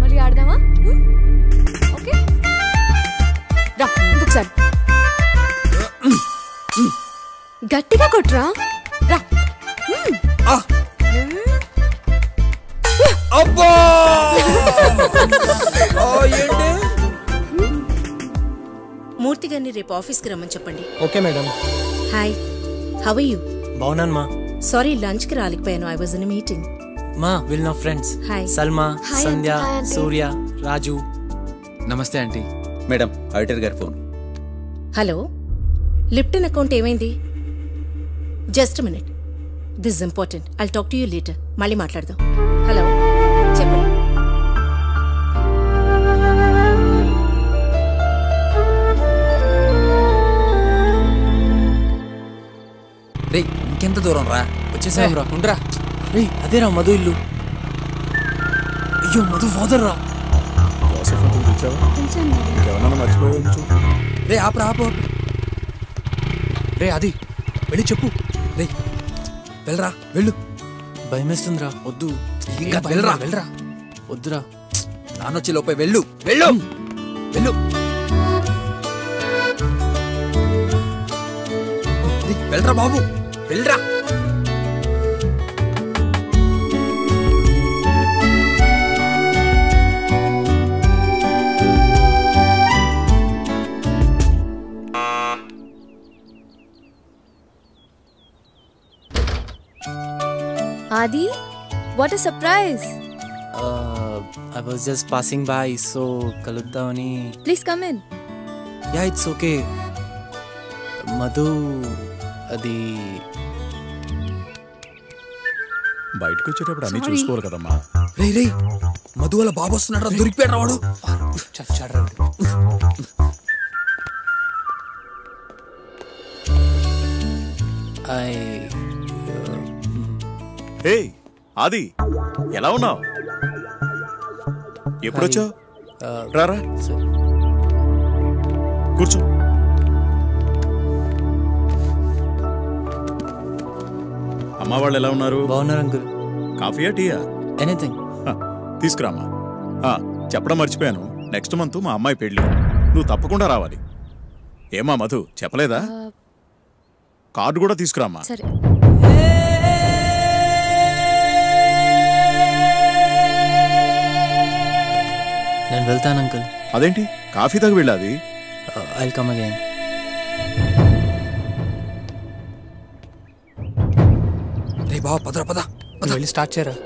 మళ్ళీ ఆడదామా? ఓకే రా, ఇంకొకసారి గట్టిగా కొట్రా. రా. అబ్బా ఏంటి? మూర్తి గారిని రేపు ఆఫీస్కి రమ్మని చెప్పండి. Okay madam. Hi, how are you? బాగున్నాను మా. సారీ లంచ్కి రాలేకపోయాను, ఐ వాజ్ ఇన్ మీటింగ్. మా will know friends. Hi Salma, hi Sandhya, hi aunty. Surya, Raju. Namaste aunty. Madam, auditor గారి ఫోన్. హలో, లిప్టన్ అకౌంట్ ఏమైంది? Just minute, this important. I'll talk to you later. మళ్ళీ మాట్లాడదాం. Hello, చెప్పండి. రే ఇంకెంత దూరం రా, వచ్చేసాం రా. ఉండరా. రే అదేరా మధు ఇల్లు. అయ్యో మధు ఫాదర్ రా. రే ఆపరా, ఆపు. రే అది వెళ్ళి చెప్పు. రే వెళ్ళరా, వెళ్ళు. భయమేస్తుందిరా, వద్దు. ఇంకా వెళ్ళరా, వెళ్ళరా. వద్దురా, నానొచ్చి లోపే వెళ్ళు, వెళ్ళు, వెళ్ళు. వెళ్ళరా బాబు, వెళ్ళరా. Adi, what a surprise. I was just passing by, so kaluddamani. Please come in. Yeah, it's okay. Madhu అది బయటకు వచ్చేటప్పుడు అన్ని చూసుకోవాలి కదమ్మా. రే రే మధు వాళ్ళ బాబు వస్తున్నాడు, దొరికిపోయాడు వాడు. హే ఆది, ఎలా ఉన్నావు? ఎప్పుడొచ్చావు? రారా, కూర్చో. అమ్మా వాళ్ళు ఎలా ఉన్నారు? బాగున్నారు అంకుల్. కాఫీయా, టీయా? ఎనీథింగ్. తీసుకురామ్మా. చెప్పడం మర్చిపోయాను, నెక్స్ట్ మంత్ మా అమ్మాయి పెళ్ళి, నువ్వు తప్పకుండా రావాలి. ఏమా మధు చెప్పలేదా? కార్డు కూడా తీసుకురామ్మా. సరే. నేను వెళ్తాను అంకుల్. అదేంటి కాఫీ తాగి వెళ్ళాది? I will come again. రే బావ పదరా, పద వెళ్ళి స్టార్ట్ చేయరా.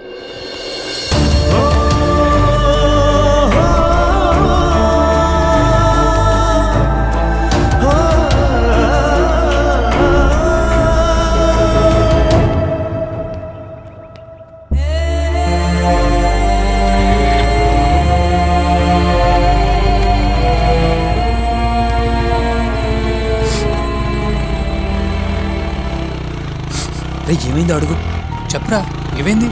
రే ఏమైంది అడుగు. చెప్పరా, ఏమైంది?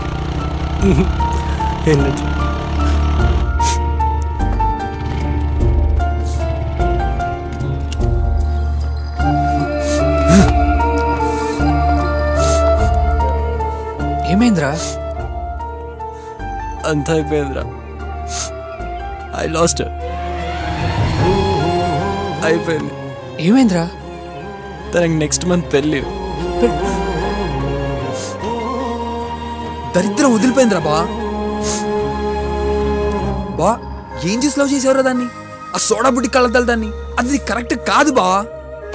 ఏమైందిరా? అంతా అయిపోయిందిరా. I last. అయిపోయింది. ఏమైందిరా? తనకి నెక్స్ట్ మంత్ పెళ్ళి. దరిద్రం వదిలిపోయిందిరా బా. బా ఏం చేసి లవ్ చేసేవరా దాన్ని? ఆ సోడా బుడ్డి కళ్ళద్దాలు దాన్ని. అది కరెక్ట్ కాదు బా.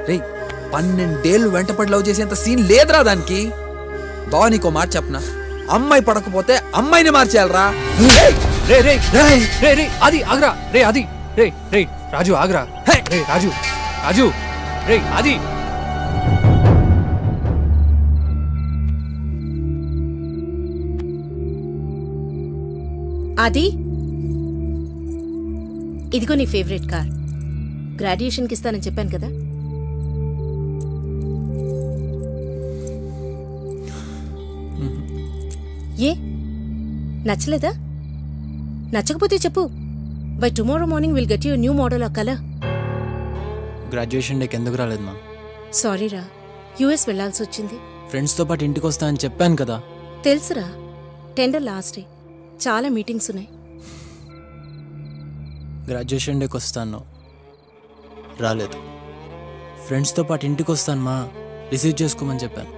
రే 12 ఏళ్ళు వెంటపడి లవ్ చేసేంత సీన్ లేదురా దానికి. బావా నీకో మాట చెప్పనా, అమ్మాయి పడకపోతే అమ్మాయిని మార్చేయాలరా. రే రే రే రే అది ఆగ్రా. రే అది రే రే రాజు ఆగ్రా. రే రాజు రాజు రే అది. అది ఇదిగో నీ ఫేవరెట్ కార్. గ్రాడ్యుయేషన్కి ఇస్తానని చెప్పాను కదా. ఏ నచ్చలేదా? నచ్చకపోతే చెప్పు. By tomorrow morning will get you new model of colour. Graduation డేకి ఎందుకు రాలేదు మా? సారీరా, యూఎస్ వెళ్లాల్సి వచ్చింది. ఫ్రెండ్స్తో పాటు ఇంటికి వస్తా అని చెప్పాను కదా. తెలుసురా, టెండర్ లాస్ట్ డే, చాలా మీటింగ్స్ ఉన్నాయి. గ్రాడ్యుయేషన్ డేకి వస్తాను, రాలేదు. ఫ్రెండ్స్తో పాటు ఇంటికి వస్తాను మా, రిసీవ్ చేసుకోమని చెప్పాను.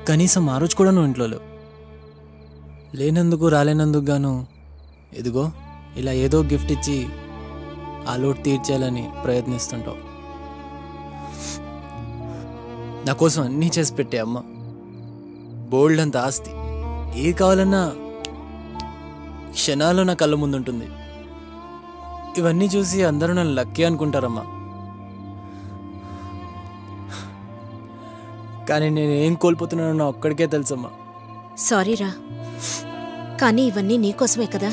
కనీసం ఆ రోజు కూడా నువ్వు ఇంట్లో లేవు. లేనందుకు రాలేనందుకు గాను ఇదిగో ఇలా ఏదో గిఫ్ట్ ఇచ్చి ఆ లోటు తీర్చేయాలని ప్రయత్నిస్తుంటావు. నా కోసం అన్నీ చేసి పెట్టే అమ్మ. బోల్డ్ అంత ఆస్తి, ఏ కావాలన్నా క్షణాల్లో నా కళ్ళ ముందుంటుంది. ఇవన్నీ చూసి అందరూ నన్ను లక్కీ అనుకుంటారమ్మా. కానీ నేను ఏం కోల్పోతున్నానో నా ఒక్కడికే తెలుసమ్మా. సారీరా, కానీ ఇవన్నీ నీకోసమే కదా.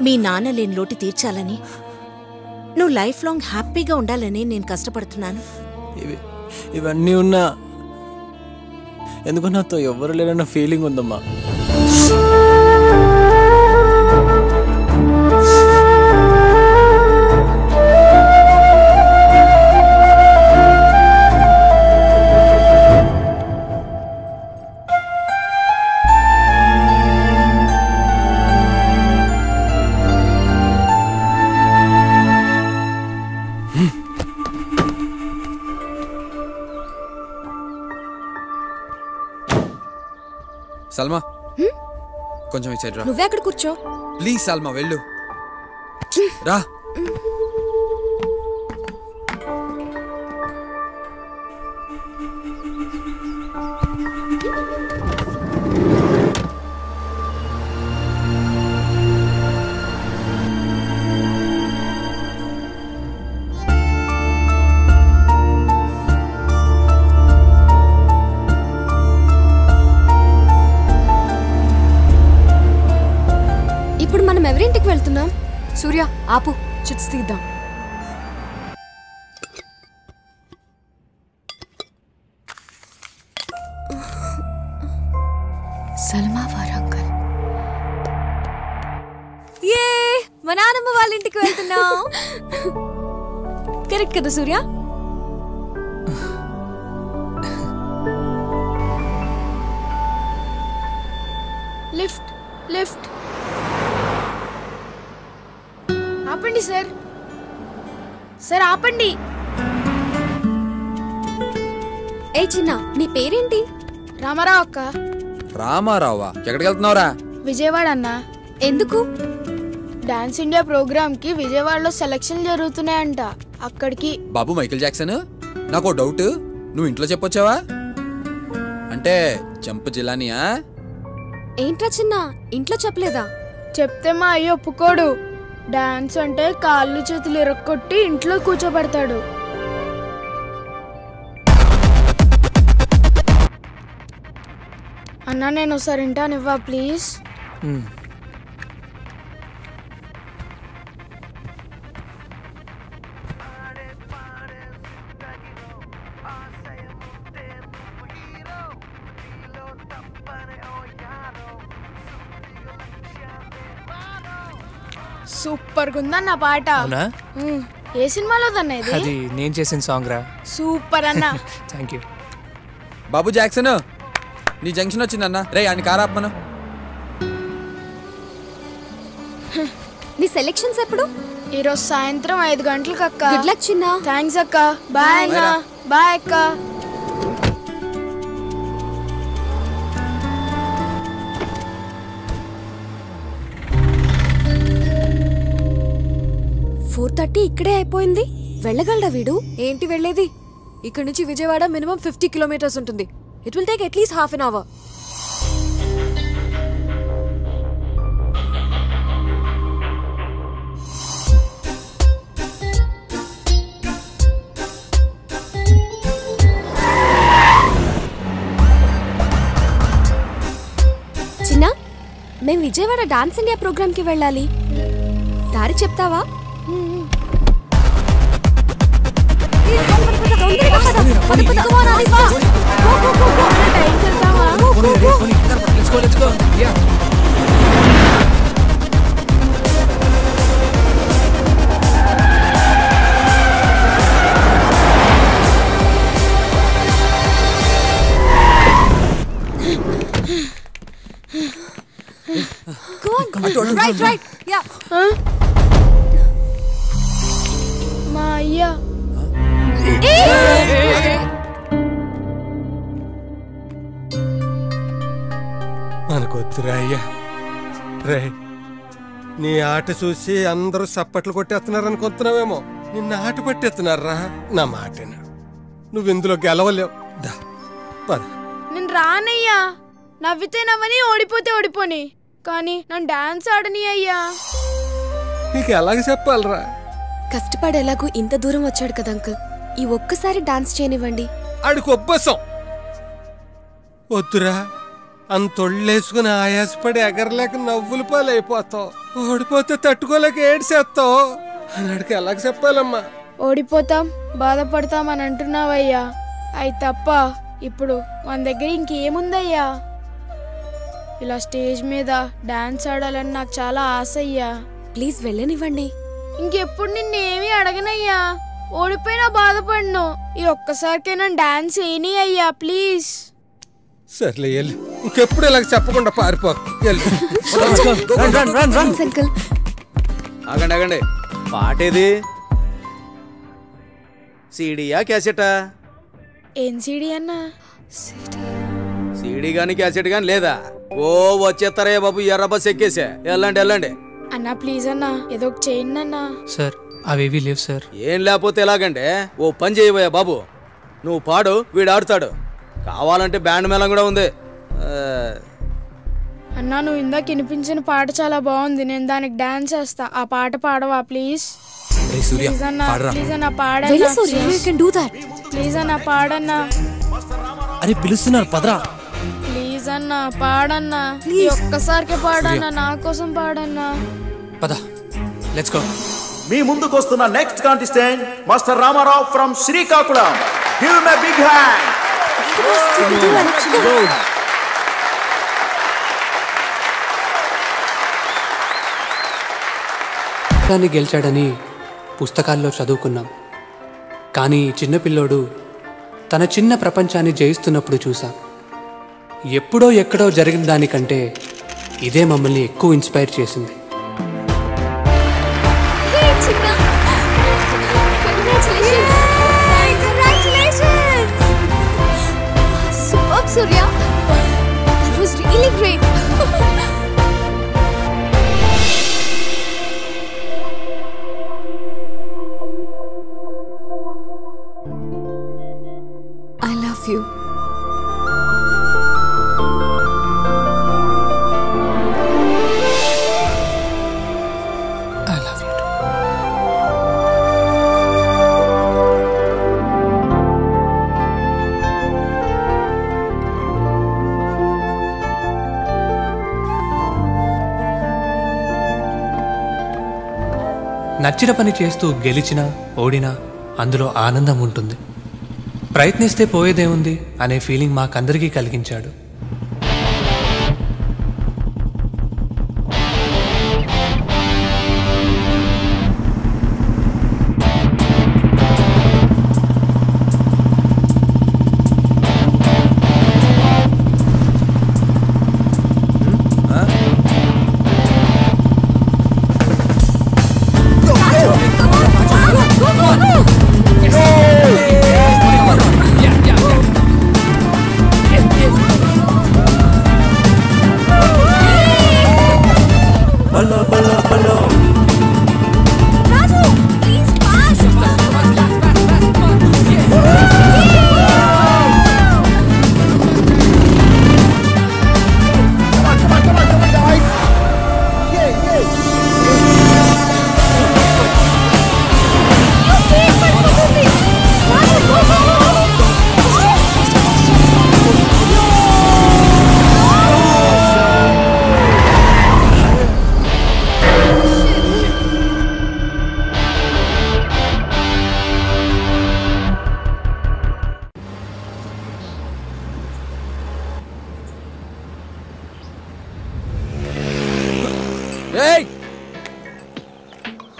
మీ నాన్న లేని లోటు తీర్చాలని, నువ్వు లైఫ్ లాంగ్ హ్యాపీగా ఉండాలని నేను కష్టపడుతున్నాను. ఇవన్నీ ఉన్నా ఎందుకో నాతో ఎవరు లేరన్న ఫీలింగ్ ఉందమ్మా. సల్మా కొంచెం ఈ సైడ్ రా. నువ్వే అక్కడ కూర్చో ప్లీజ్. సల్మా వెళ్ళు రా. ఇప్పుడు మనం ఎవరింటికి వెళ్తున్నాం? సూర్య ఆపు, చిట్స్ తీద్దాం. సల్మా వారంగల్. ఏ మా నాన్నమ్మ వాళ్ళ ఇంటికి వెళ్తున్నాం. కరెక్ట్ కదా సూర్య? Lift lift. ఆపండి సార్, సార్ ఆపండి. ఏ చిన్న, నీ పేరేంటి? రామారావు అక్క. రామారావా? ఎక్కడికి వెళ్తున్నావురా? విజయవాడ అన్న. ఎందుకు? డాన్స్ ఇండియా ప్రోగ్రామ్ కి విజయవాడలో సెలక్షన్ జరుగుతున్నాయంట, అక్కడికి. బాబు మైకేల్ జాక్సన్, నాకు డౌట్, నువ్వు ఇంట్లో చెప్పొచ్చావా? అంటే జంప్ జిలానియా? ఏంట్రా చిన్న, ఇంట్లో చెప్పలేదా? చెప్తే మా అయ్య ఒప్పుకోడు. డాన్స్ అంటే కాళ్ళు చేతులు ఇరక్కొట్టి ఇంట్లో కూర్చోబెడతాడు. అన్నా నేను ఒకసారి వింటానివ్వా ప్లీజ్? సూపర్ గా ఉందన్న పాట. ఏ సినిమాలో దన్న ఇది? అది నేను చేసిన సాంగ్ రా. సూపర్ అన్న. Thank you. బాబు జాక్సన్, నీ జంక్షన్ వచ్చిందన్న. రే అని కారాపను. నీ సెలెక్షన్స్ ఎప్పుడు? ఈరోజు సాయంత్రం 5 గంటలకు అక్క. గుడ్ లక్ చిన్న. థ్యాంక్స్ అక్క. బాయ్ అన్న. బాయ్ అక్క. ఇక్కడే అయిపోయింది. వెళ్ళగలడా వీడు? ఏంటి వెళ్ళేది? ఇక్కడ నుంచి విజయవాడ మినిమం 50 కిలోమీటర్స్ ఉంటుంది. It will take at least half an hour. చిన్న, మేము విజయవాడ డాన్స్ ఇండియా ప్రోగ్రామ్ కి వెళ్ళాలి. దారి చెప్తావా? మా అయ్యా మనకొద్దురా అయ్యా. రే, నీ ఆట చూసి అందరూ సప్పట్లు కొట్టేస్తున్నారు అనుకుంటున్నావేమో. నిన్న ఆట పట్టేస్తున్నారా? నా మాటను నువ్వు ఇందులో గెలవలేవు. నేను రానయ్యా. నవ్వితే నవ్వని, ఓడిపోతే ఓడిపోని, కానీ నన్ను డాన్స్ ఆడని అయ్యా. నీకు ఎలాగ చెప్పాలరా? కష్టపడి ఎలాగూ ఇంత దూరం వచ్చాడు కదా అంకుల్, ఈ ఒక్కసారి డాన్స్ చేయనివ్వండి. ఆడికి ఒబ్బసం వద్దురా. అంతొళ్ళేసుకుని ఆయాసపడి ఎగరలేక నవ్వులు పాలైపోతావు. ఓడిపోతే తట్టుకోలేక ఏడ్చేస్తావు. అన్నాడికి ఎలాగ చెప్పాలమ్మా? ఓడిపోతాం, బాధపడతాం అని అంటున్నావయ్యా. అయి తప్ప ఇప్పుడు మన దగ్గర ఇంకేముందయ్యా? ఇలా స్టేజ్ మీద డాన్స్ ఆడాలని నాకు చాలా ఆశ అయ్యా. ప్లీజ్ వెళ్ళనివ్వండి. ఇంకెప్పుడు నిన్నేమీ అడగనయ్యా. ఓడిపోయినా బాధపడను. ఈ ఒక్కసారికైనా డాన్స్ వేయని అయ్యా ప్లీజ్. సర్లే వెళ్ళు. ఇంకెప్పుడు ఇలాగ చెప్పకుండా పారిపో. ఆగండి ఆగండి. పాటేది? సీడీయా క్యాసెటా? ఏం సీడీ అన్నా? సీడీ గాని క్యాసెట్ గాని లేదా? ఓ వచ్చేస్తారే బాబు, ఎర్ర బస్ ఎక్కేసా. వెళ్ళండి వెళ్ళండి. అన్నా ప్లీజ్ అన్నా, ఏదో ఒక చేయండి అన్నా. సార్ అవేవి లేవు సార్. ఏం లేకపోతే ఎలాగండి? ఓ పని చేయబోయా బాబు, నువ్వు పాడు, వీడు ఆడుతాడు. కావాలంటే బ్యాండ్ మేళం కూడా ఉంది. అన్నా నువ్వు ఇందాక వినిపించిన పాట చాలా బాగుంది. నేను దానికి డాన్స్ చేస్తా. ఆ పాట పాడవా ప్లీజ్? ప్లీజ్ అన్నా, ప్లీజ్ అన్నా పాడన్నా. ప్లీజ్ అన్నా పాడన్నా. అరే పిలుస్తున్నారు పదరా. ప్లీజ్ అన్నా పాడన్నా. ఈ ఒక్కసారికి పాడన్నా, నా కోసం పాడన్నా. పద, లెట్స్ గో. మీ ముందుకు వస్తున్న next contestant master Ramarao from Srikakulam. Give him a big hand. గెలిచాడని పుస్తకాల్లో చదువుకున్నాం, కానీ చిన్నపిల్లోడు తన చిన్న ప్రపంచాన్ని జయిస్తున్నప్పుడు చూసాం. ఎప్పుడో ఎక్కడో జరిగిన దానికంటే ఇదే మమ్మల్ని ఎక్కువ ఇన్స్పైర్ చేసింది. Surya, it was really great. I love you. I love you too. నచ్చిన పని చేస్తూ గెలిచినా ఓడినా అందులో ఆనందం ఉంటుంది. ప్రయత్నిస్తే పోయేదేముంది అనే ఫీలింగ్ మాకందరికీ కలిగించాడు.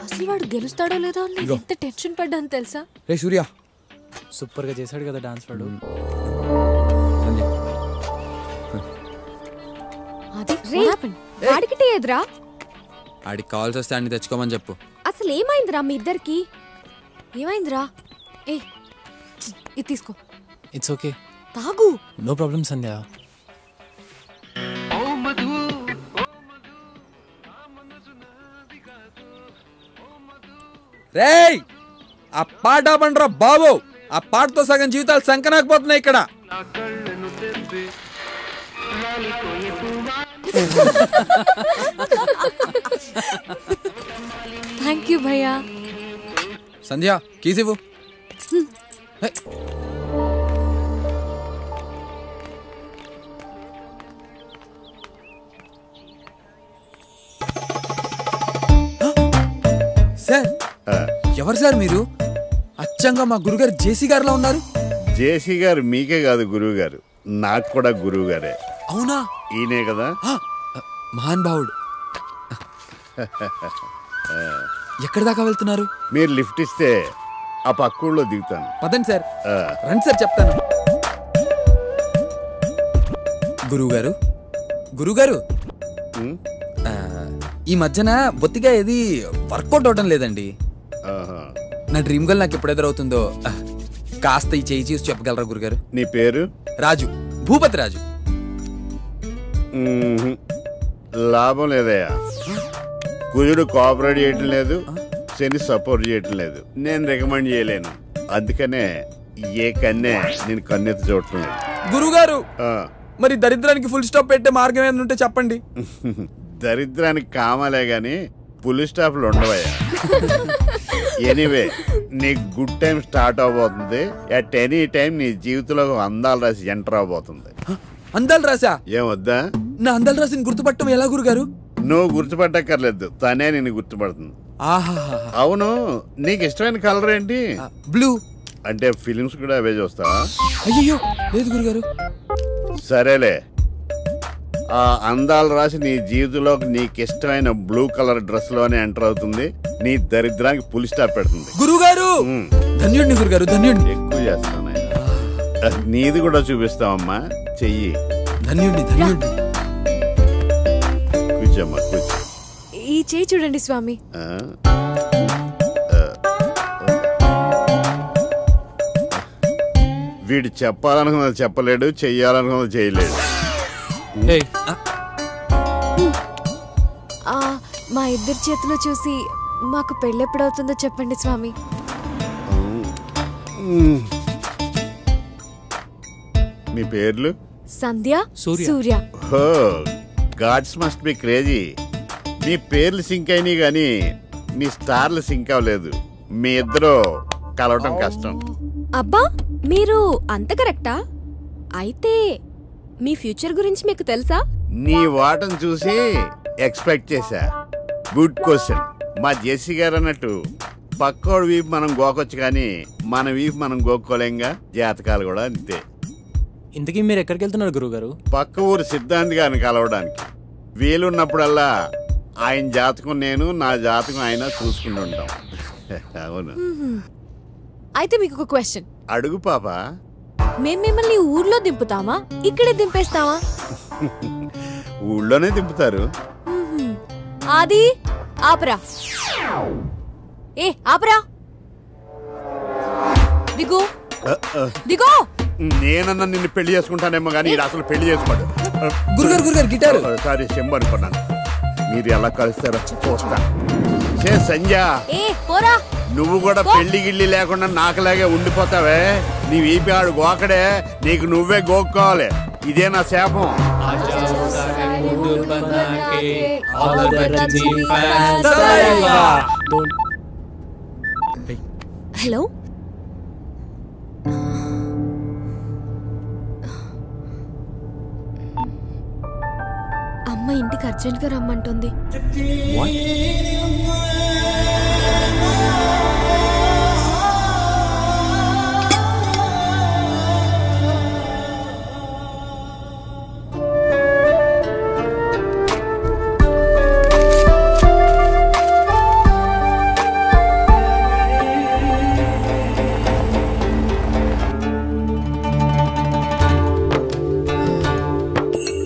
అసలు వాడు గెలుస్తాడో లేదో అని నేను ఎంత టెన్షన్ పడ్డాను తెలుసా? రే సూర్య, సూపర్గా చేశాడు కదా డాన్స్ వాడు. అది వాడికి టీ ఎదురా? ఆడికి కావాల్సి వస్తే అన్ని తెచ్చుకోమని చెప్పు. అసలు ఏమైందిరా మీ ఇద్దరికి? ఏమైందిరా? ఏ ఇది తీసుకో. ఇట్స్ ఓకే, తాగు. నో ప్రాబ్లం సంధ్య. రేయ్, ఆ పాట పండ్రా బాబు. ఆ పాటతో సగం జీవితాలు సంకనాకపోతున్నాయి ఇక్కడ. థ్యాంక్ యూ భయ్యా. సంధ్య కీస్ ఇవ్వు. సార్, ఎవరు సార్ మీరు? అచ్చంగా మా గురుగారు జేసీ గారిలో ఉన్నారు. జేసీ గారు మీకే కాదు గురువు గారు, నాకు కూడా గురువు గారే. అవునా? ఈయనే కదా మహాన్ భావుడు. ఎక్కడి దాకా వెళ్తున్నారు? మీరు లిఫ్ట్ ఇస్తే ఆ పక్కూళ్ళో దిగుతాను. పదండి సార్. రండి సార్ చెప్తాను. గురువుగారు, గురువుగారు, ఈ మధ్యన బొత్తిగా ఏది వర్కౌట్ అవడం లేదండి. నా డ్రీమ్ గర్ల్ నాకు ఎప్పుడు ఎదురవుతుందో కాస్త ఈ చేయి చూసి చెప్పగలరా గురుగారు? నీ పేరు? రాజు, భూపతి రాజు. లాభం లేదయ్యా, కుజుడు కోఆపరేట్ చేయటం లేదు, శని సపోర్ట్ చేయటం లేదు. నేను రికమెండ్ చేయలేను. అందుకనే ఏ కన్నే నేను కన్నెత్తి చూడటం లేదు. గురుగారు, మరి దరిద్రానికి ఫుల్ స్టాప్ పెట్టే మార్గం ఏంటంటే చెప్పండి. దరిద్రానికి కామాలే గాని పులి స్టాప్లు ఉండవయ్యా. ఎనీవే, నీ గుడ్ టైం స్టార్ట్ అవబోతుంది. అట్ ఎనీ టైం నీ జీవితంలో అందాలు రాసి ఎంటర్ అవబోతుంది. అందాలు రాసా? ఏమొద్దా? నా అందాలు రాసిని గుర్తుపట్టడం ఎలా గురుగారు? నువ్వు గుర్తుపట్టక్కర్లేదు, తనే నిన్ను గుర్తుపడుతుంది. అవును, నీకు ఇష్టమైన కలర్ ఏంటి? బ్లూ. అంటే ఫిలిమ్స్ కూడా అవే చూస్తావా? అయ్యో లేదు గురుగారు. సరేలే, ఆ అందాలు రాసి నీ జీవితంలో నీకు ఇష్టమైన బ్లూ కలర్ డ్రెస్ లోనే ఎంటర్ అవుతుంది. నీ దరిద్రానికి పులి స్టాప్ పెడుతుంది. గురుగారు ధన్యుడిని, గురుగారు ధన్యుడిని. ఎక్కువ చేస్తాను. నీది కూడా చూపిస్తావమ్మా, చెయ్యి. ధన్యుడిని, ధన్యుడిని. కూర్చోమ్మా, కూర్చో. ఈ చేయి చూడండి స్వామి. వీడు చెప్పాలనుకున్నది చెప్పలేడు, చెయ్యాలనుకున్నది చేయలేడు. మా ఇద్దరి చేతిలో చూసి మాకు పెళ్ళెప్పుడవుతుందో చెప్పండి స్వామి. మీ పేర్లు? సంధ్య, సూర్య. హో, గాడ్స్ మస్ట్ బి క్రేజీ. మీ పేర్లు సింక్ అయినాయి గాని మీ స్టార్లు సింక్ అవ్వలేదు. మీ ఇద్దరు కలవటం కష్టం. అబ్బా, మీరు అంత కరెక్టా? అయితే మీ ఫ్యూచర్ గురించి మీకు తెలుసా? నీ వాటను చూసి ఎక్స్పెక్ట్ చేశా. Good question. మా జెస్సీ గారు అన్నట్టు పక్కోడు వీపు మనం గోకొచ్చు కానీ మన వీపు మనం గోక్కోలేంగా. జాతకాలు కూడా అంతే. ఇంతకీ మీరు ఎక్కడికి వెళ్తున్నారు గురుగారు? పక్క ఊరు సిద్ధాంతి గారిని కలవడానికి. వీలున్నప్పుడల్లా ఆయన జాతకం నేను, నా జాతకం ఆయన చూసుకుంటుంటాం. అవును. అయితే మీకు ఒక క్వశ్చన్. అడుగు పాప. మేము మిమ్మల్ని ఊర్లో దింపుతామా, ఇక్కడే దింపేస్తామా? ఊళ్ళోనే దింపుతారు. ఆది ఆపరా. ఏ ఆపరా, దిగు దిగు. నేనన్నా నిన్ను పెళ్లి చేసుకుంటానేమో కానీ ఇది అసలు పెళ్లి చేసుకోడు. గురుగారు, గురుగారు గిటారు. సారీ, చెంబు అనుకున్నాను. మీరు ఎలా కలుస్తారో చూస్తా. సంధ్య, నువ్వు కూడా పెళ్లి గిళ్ళి లేకుండా నాకులాగే ఉండిపోతావే. నీ వీపాడు గోకడే, నీకు నువ్వే గోక్కోవాలి. ఇదే నా శాపం. హలో, అమ్మ ఇంటికి అర్జెంట్గా రమ్మంటుంది.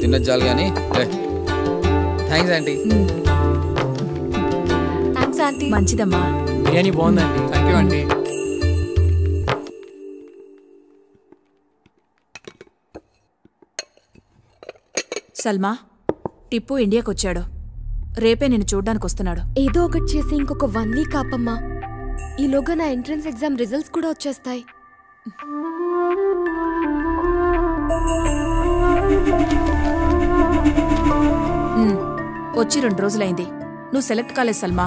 తిన్నది చాలు కానీ థ్యాంక్స్ ఆంటీ. Thanks aunty. మంచిదమ్మా. బిర్యానీ బాగుందండి. Thank you aunty. Salma, Tippu ఇండియాకి వచ్చాడు. రేపే నేను చూడ్డానికి వస్తున్నాడు. ఏదో ఒకటి చేసి ఇంకొక 1 వీక్ ఆపమ్మా. ఈలోగా నా ఎంట్రన్స్ ఎగ్జామ్ రిజల్ట్స్ కూడా వచ్చేస్తాయి. వచ్చి 2 రోజులైంది. నువ్వు సెలెక్ట్ కాలేదు సల్మా.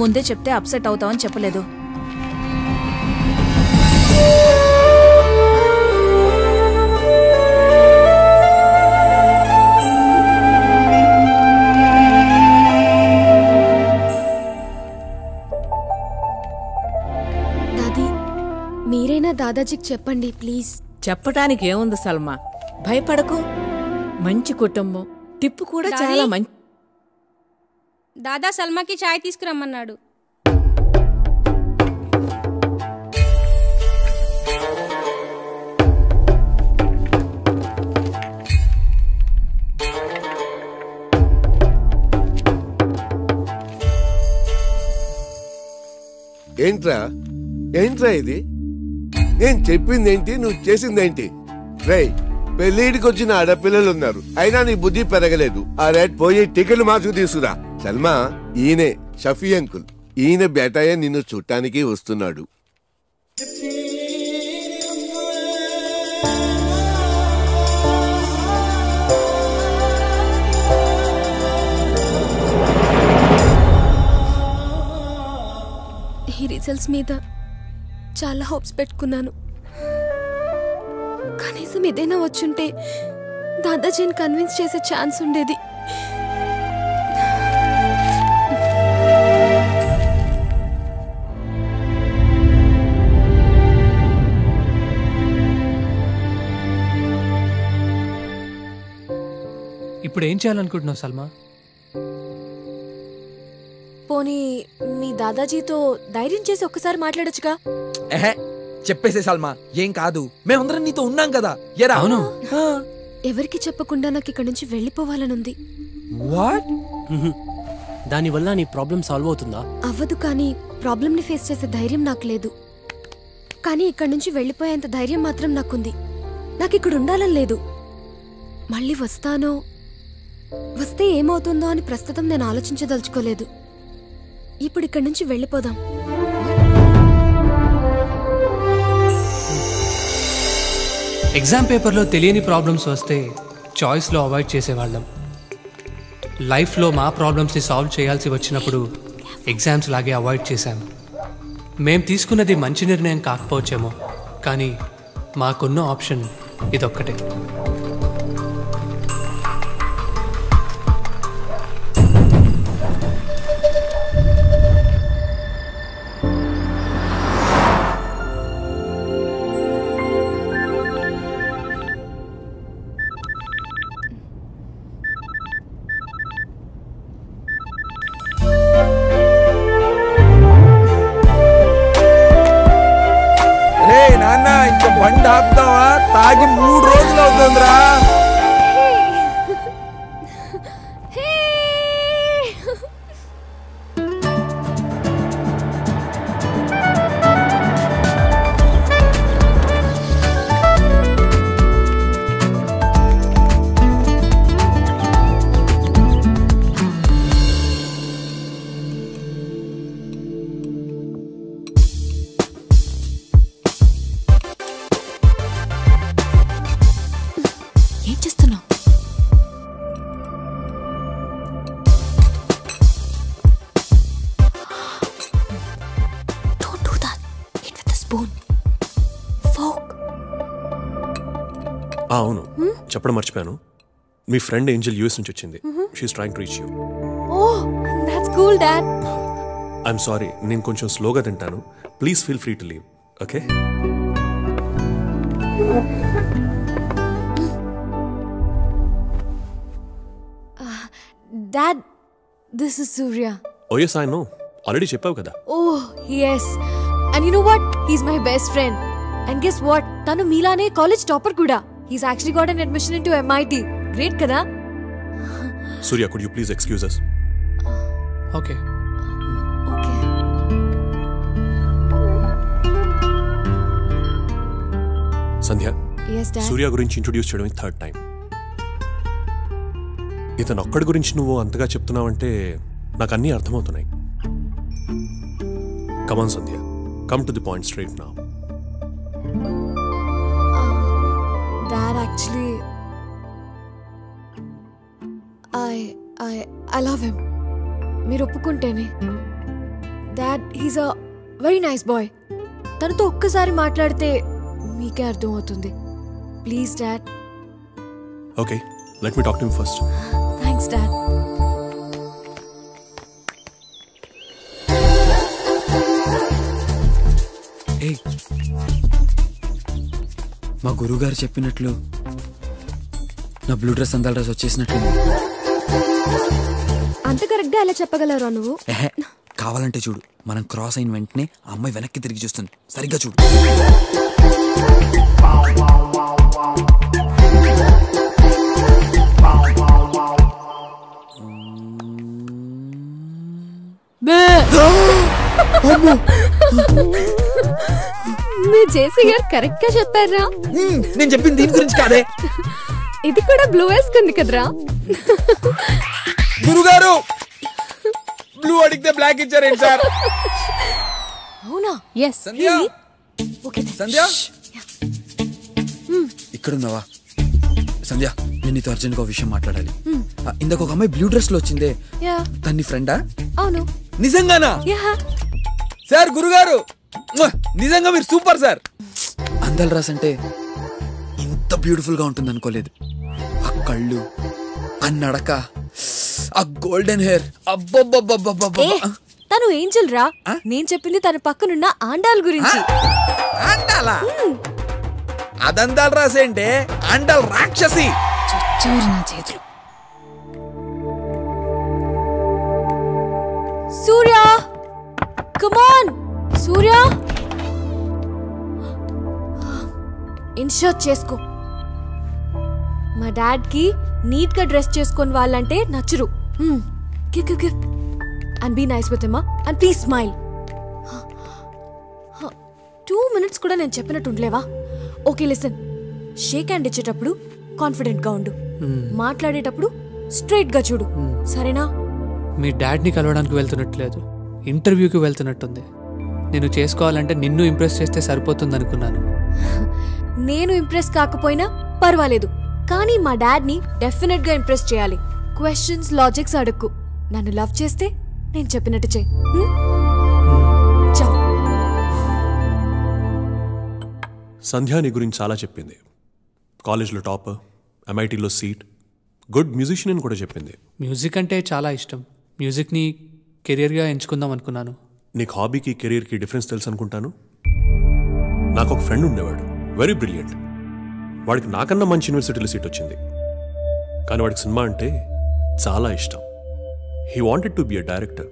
ముందే చెప్తే అప్సెట్ అవుతావని చెప్పలేదు. మీరైనా దాదాజీకి చెప్పండి ప్లీజ్. చెప్పటానికి ఏముంది సల్మా, భయపడకు. మంచి కుటుంబం, టిప్పు కూడా చాలా మంచి. దాదా సల్మాకి చాయ్ తీసుకురమ్మన్నాడు. ఏంట్రా ఇది? నేను చెప్పిందేంటి, నువ్వు చేసిందేంటి? రేయ్, పెళ్లిడికి వచ్చిన ఆడపిల్లలు ఉన్నారు, అయినా నీ బుద్ధి పెరగలేదు. ఆ రేట్ పోయి టికెట్లు మార్చుకు తీసుకురా. సల్మా, ఈయనే షఫీ అంకుల్. ఈయన బేటాయే నిన్ను చుట్టానికి వస్తున్నాడు. ఈ రిజల్ట్స్ మీద చాలా హోప్స్ పెట్టుకున్నాను. కనీసం ఏదైనా వచ్చుంటే దాదాజీని కన్విన్స్ చేసే ఛాన్స్ ఉండేది. ఇప్పుడు ఏం చేయాలనుకుంటున్నావు సల్మా? పోనీ మీ దాదాజీతో ధైర్యం చేసి ఒక్కసారి మాట్లాడొచ్చుగా. చెప్పేసే సల్మా, ఏం కాదు, మేమందరం నీతో ఉన్నాం కదా. అవును. ఎవరికి చెప్పకుండా నాకు ఇక్కడ నుంచి వెళ్ళిపోవాలనుంది. వాట్? దానివల్ల నీ ప్రాబ్లం సాల్వ్ అవుతుందా? అవ్వదు, కానీ ప్రాబ్లంని ఫేస్ చేసే ధైర్యం నాకు లేదు. కానీ ఇక్కడ నుంచి వెళ్ళిపోయేంత ధైర్యం మాత్రం నాకుంది. నాకు ఇక్కడ ఉండాలని లేదు. మళ్ళీ వస్తానో, వస్తే ఏమవుతుందో అని ప్రస్తుతం నేను ఆలోచించదలుచుకోలేదు. ఇప్పుడు ఇక్కడి నుంచి వెళ్ళిపోదాం. ఎగ్జామ్ పేపర్లో తెలియని ప్రాబ్లమ్స్ వస్తే చాయిస్లో అవాయిడ్ చేసేవాళ్ళం. లైఫ్లో మా ప్రాబ్లమ్స్ని సాల్వ్ చేయాల్సి వచ్చినప్పుడు ఎగ్జామ్స్ లాగే అవాయిడ్ చేశాం. మేం తీసుకున్నది మంచి నిర్ణయం కాకపోవచ్చేమో, కానీ మాకున్న ఆప్షన్ ఇదొక్కటే. ఇంకా బండి ఆపుతావా? తాగి 3 రోజులు అవుతుందిరా. అవును, చెప్పడం మర్చిపోయాను. మీ ఫ్రెండ్ ఏంజెల్ యూఎస్ నుంచి వచ్చింది. She is trying to reach you. Oh, that's cool dad. I'm sorry, నేను కొంచెం స్లోగా తింటాను. Please feel free to leave. Okay? Dad, this is Surya. Oh yes, I know. Already చెప్పావు కదా. Oh yes, and you know what, he's my best friend. And guess what, tanu meelane college topper kuda. He's actually got an admission into MIT. Great కదా. Surya, could you please excuse us? Okay. Sandhya, Yes, Dad. Surya గురించి introduce చేయడం third time. ఇతను ఒక్కడి గురించి నువ్వు అంతగా చెప్తున్నావంటే నాకు అన్నీ అర్థమవుతున్నాయి. Come on Sandhya, come to the point straight now. Dad, actually, I love him. మీరు ఒప్పుకుంటేనే. Dad, he's a very nice boy. తనతో ఒక్కసారి మాట్లాడితే మీకే అర్థమవుతుంది. Please dad. Okay, let me talk to him first. Thanks dad. ఏయ్, మా గురువుగారు చెప్పినట్లు నా బ్లూ డ్రెస్ అందాల డ్రెస్ వచ్చేసినట్లుంది. అంత కరెక్ట్గా ఎలా చెప్పగలరా నువ్వు? కావాలంటే చూడు, మనం క్రాస్ అయిన వెంటనే ఆ అమ్మాయి వెనక్కి తిరిగి చూస్తుంది. సరిగ్గా చూడు. మీ జేసీ గారు కరెక్ట్ గా చెప్పారా? నేను చెప్పింది దీని గురించి కాదే. ఇది కూడా బ్లూ వేసుకుంది కదరా. గురుగారు, బ్లూ అడిగితే బ్లాక్ ఇచ్చారేంటి సార్? అవునా? ఎస్. సంధ్య, సంధ్య, ఇక్కడున్నావా? సంధ్య, నేను నీతో అర్జెంట్గా ఒక విషయం మాట్లాడాలి. ఇందాక ఒక అమ్మాయి బ్లూ డ్రెస్ లో వచ్చిందే, తన్ని ఫ్రెండా? అవును. నిజంగానా? సార్, గురుగారు, నిజంగా మీరు సూపర్ సార్. అందాల రాస్ అంటే ఇంత బ్యూటిఫుల్ గా ఉంటుంది అనుకోలేదు. ఆ కళ్ళు, ఆ నడక, ఆ గోల్డెన్ హెయిర్, అబ్బబ్బబ్బబ్బబ్బబ్బ. తను ఏంజల్ రా. నేను చెప్పింది తన పక్కనున్న ఆండాల్ గురించి. ఆండాలా? అదందాల రాసేంటే ఆండాల్ రాక్షసి. నా చేతులు. Surya, come on Surya. In shirt చేసుకో. మా డాడ్ కి నీట్ గా డ్రెస్ చేసుకొని వాళ్ళంటే నచ్చరు. Give and be nice with him and please smile. 2 minutes కూడా నేను చెప్పినట్టు ఉండలేవా? ఓకే లిసన్, షేక్ హ్యాండ్ ఇచ్చేటప్పుడు కాన్ఫిడెంట్ గా ఉండు. మాట్లాడేటప్పుడు స్ట్రైట్ గా చూడు, సరేనా? మీ డాడ్ని కలవడానికి వెళ్తున్నట్లేదు, ఇంటర్వ్యూకి వెళ్తున్నట్టుంది. నేను చేసుకోవాలంటే నిన్ను ఇంప్రెస్ చేస్తే సరిపోతుంది అనుకున్నాను. నేను ఇంప్రెస్ కాకపోయినా పర్వాలేదు, కానీ మా డాడ్ని డెఫినెట్ గా ఇంప్రెస్ చేయాలి. క్వశ్చన్స్, లాజిక్స్ అడుక్కు. నన్ను లవ్ చేస్తే నేను చెప్పినట్టు చెయ్యి. సంధ్య నీ గురించి చాలా చెప్పింది. కాలేజ్లో టాపర్, MITలో సీట్, గుడ్ మ్యూజిషియన్ అని కూడా చెప్పింది. మ్యూజిక్ అంటే చాలా ఇష్టం. మ్యూజిక్ని కెరియర్గా ఎంచుకుందాం అనుకున్నాను. నీకు హాబీకి కెరీర్కి డిఫరెన్స్ తెలుసు అనుకుంటాను. నాకు ఒక ఫ్రెండ్ ఉండేవాడు, వెరీ బ్రిలియంట్. వాడికి నాకన్నా మంచి యూనివర్సిటీలో సీట్ వచ్చింది, కానీ వాడికి సినిమా అంటే చాలా ఇష్టం. He wanted to be a director.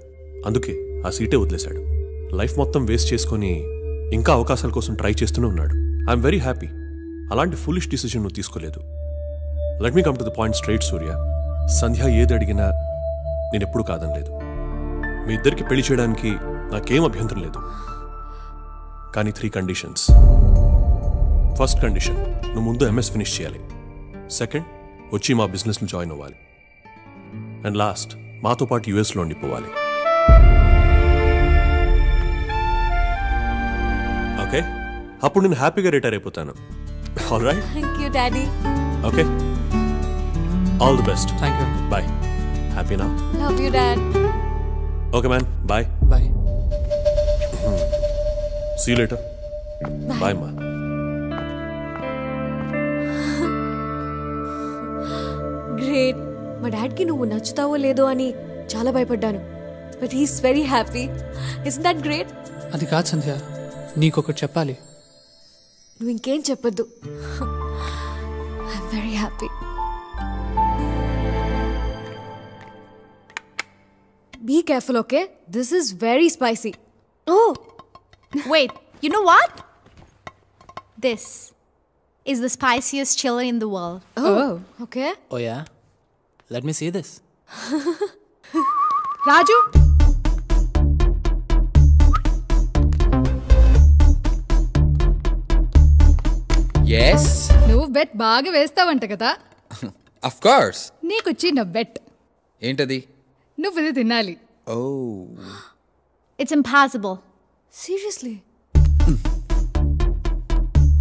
అందుకే ఆ సీటే వదిలేశాడు. లైఫ్ మొత్తం వేస్ట్ చేసుకొని ఇంకా అవకాశాల కోసం ట్రై చేస్తూనే ఉన్నాడు. I'm very happy. అలాంటి ఫులిష్ డిసిజన్ నువ్వు తీసుకోలేదు. Let me come to the point straight Surya. Sandhya ఏది అడిగినా నేను ఎప్పుడు కాదనలేదు. మీ ఇద్దరికి పెళ్లి చేయడానికి నాకేం అభ్యంతరం లేదు, కానీ 3 కండిషన్స్. ఫస్ట్ కండిషన్, నువ్వు ముందు MS ఫినిష్ చేయాలి. సెకండ్, వచ్చి మా బిజినెస్లో జాయిన్ అవ్వాలి. అండ్ లాస్ట్, మాతో పాటు US లో ఉండిపోవాలి. ఓకే, అప్పుడు నేను హ్యాపీగా రిటైర్ అయిపోతాను. All right? Thank you daddy. Okay, all the best. Thank you. Bye. Happy నా? Love you dad. Okay man, bye. Bye. See you later. Bye మా. గ్రేట్. మా డాడ్కి నువ్వు నచ్చుతావో లేదో అని చాలా భయపడ్డాను, but he's very happy. Is that great? అది కాదు సంధ్య, నీకొకటి చెప్పాలి. నువ్వు ఇంకేం చెప్పొద్దు. I'm very happy. Be careful, okay? This is very spicy. Oh, wait. You know what? This. is the spiciest chili in the world. Oh, okay. Oh yeah? Let me see this. Raju yes నువ్వు bet బాగా వేస్తావంట కదా. Of course. నీకు చిన్న bet. ఏంటది? నువ్వు ఇది తినాలి. ఓ. It's impossible. Seriously?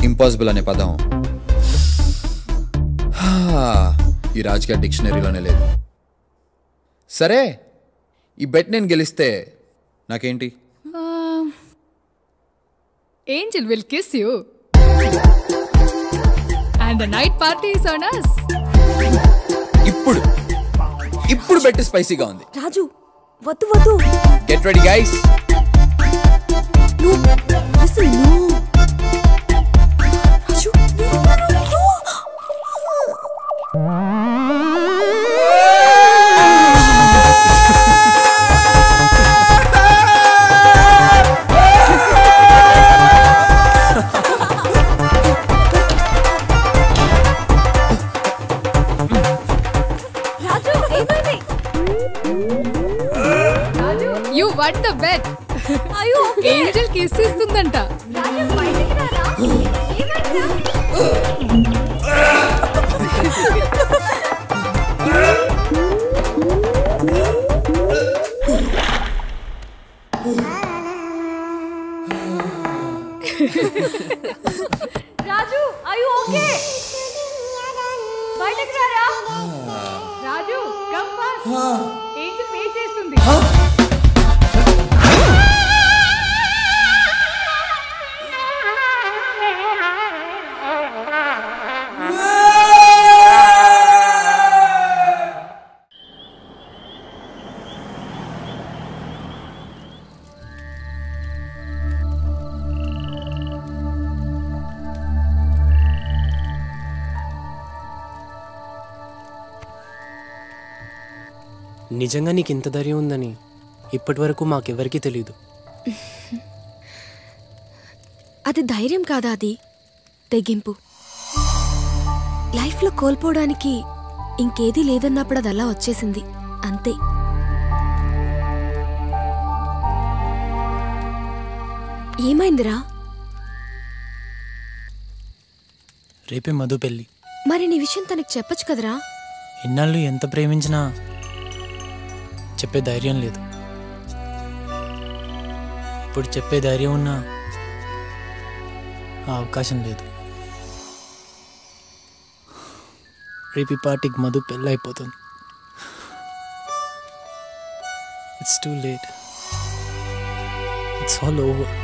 ఇంపాసిబుల్ అనే పదం ఈ రాజకీయ డిక్షనరీలోనే లేదు. సరే, ఈ బెట్ నేను గెలిస్తే నాకేంటి? Angel will kiss you and the night party is on us. ఇప్పుడు బెట్ స్పైసీగా ఉంది. రాజు వద్దు వద్దు. Get ready guys. Listen, no. Raju, no. Raju, ఏమైంది? You won the bet. Are you okay? Angel kiss ఇస్తుందంట. రాజు బయటికి రారా? ఏమైందిరా? Raju, are you okay? బయటికి రారా? Raju come fast. Angel wait చేస్తుంది. నిజంగా నీకు ఇంత ధైర్యం ఉందని ఇప్పటి వరకు మాకెవరికీ తెలీదు. అది ధైర్యం కాదా, అది తెగింపు. లైఫ్లో కోల్పోవడానికి ఇంకేదీ లేదన్నప్పుడు అది అలా వచ్చేసింది అంతే. ఏమైందిరా? రేపే మధు పెళ్ళి. మరి నీ విషయం తనకు చెప్పొచ్చు కదరా. ఇన్నాళ్ళు ఎంత ప్రేమించినా చెప్పే ధైర్యం లేదు. ఇప్పుడు చెప్పే ధైర్యం ఉన్నా ఆ అవకాశం లేదు. రేపు ఈ పార్టీకి మధు పెళ్ళి అయిపోతుంది. It's too late. It's all over.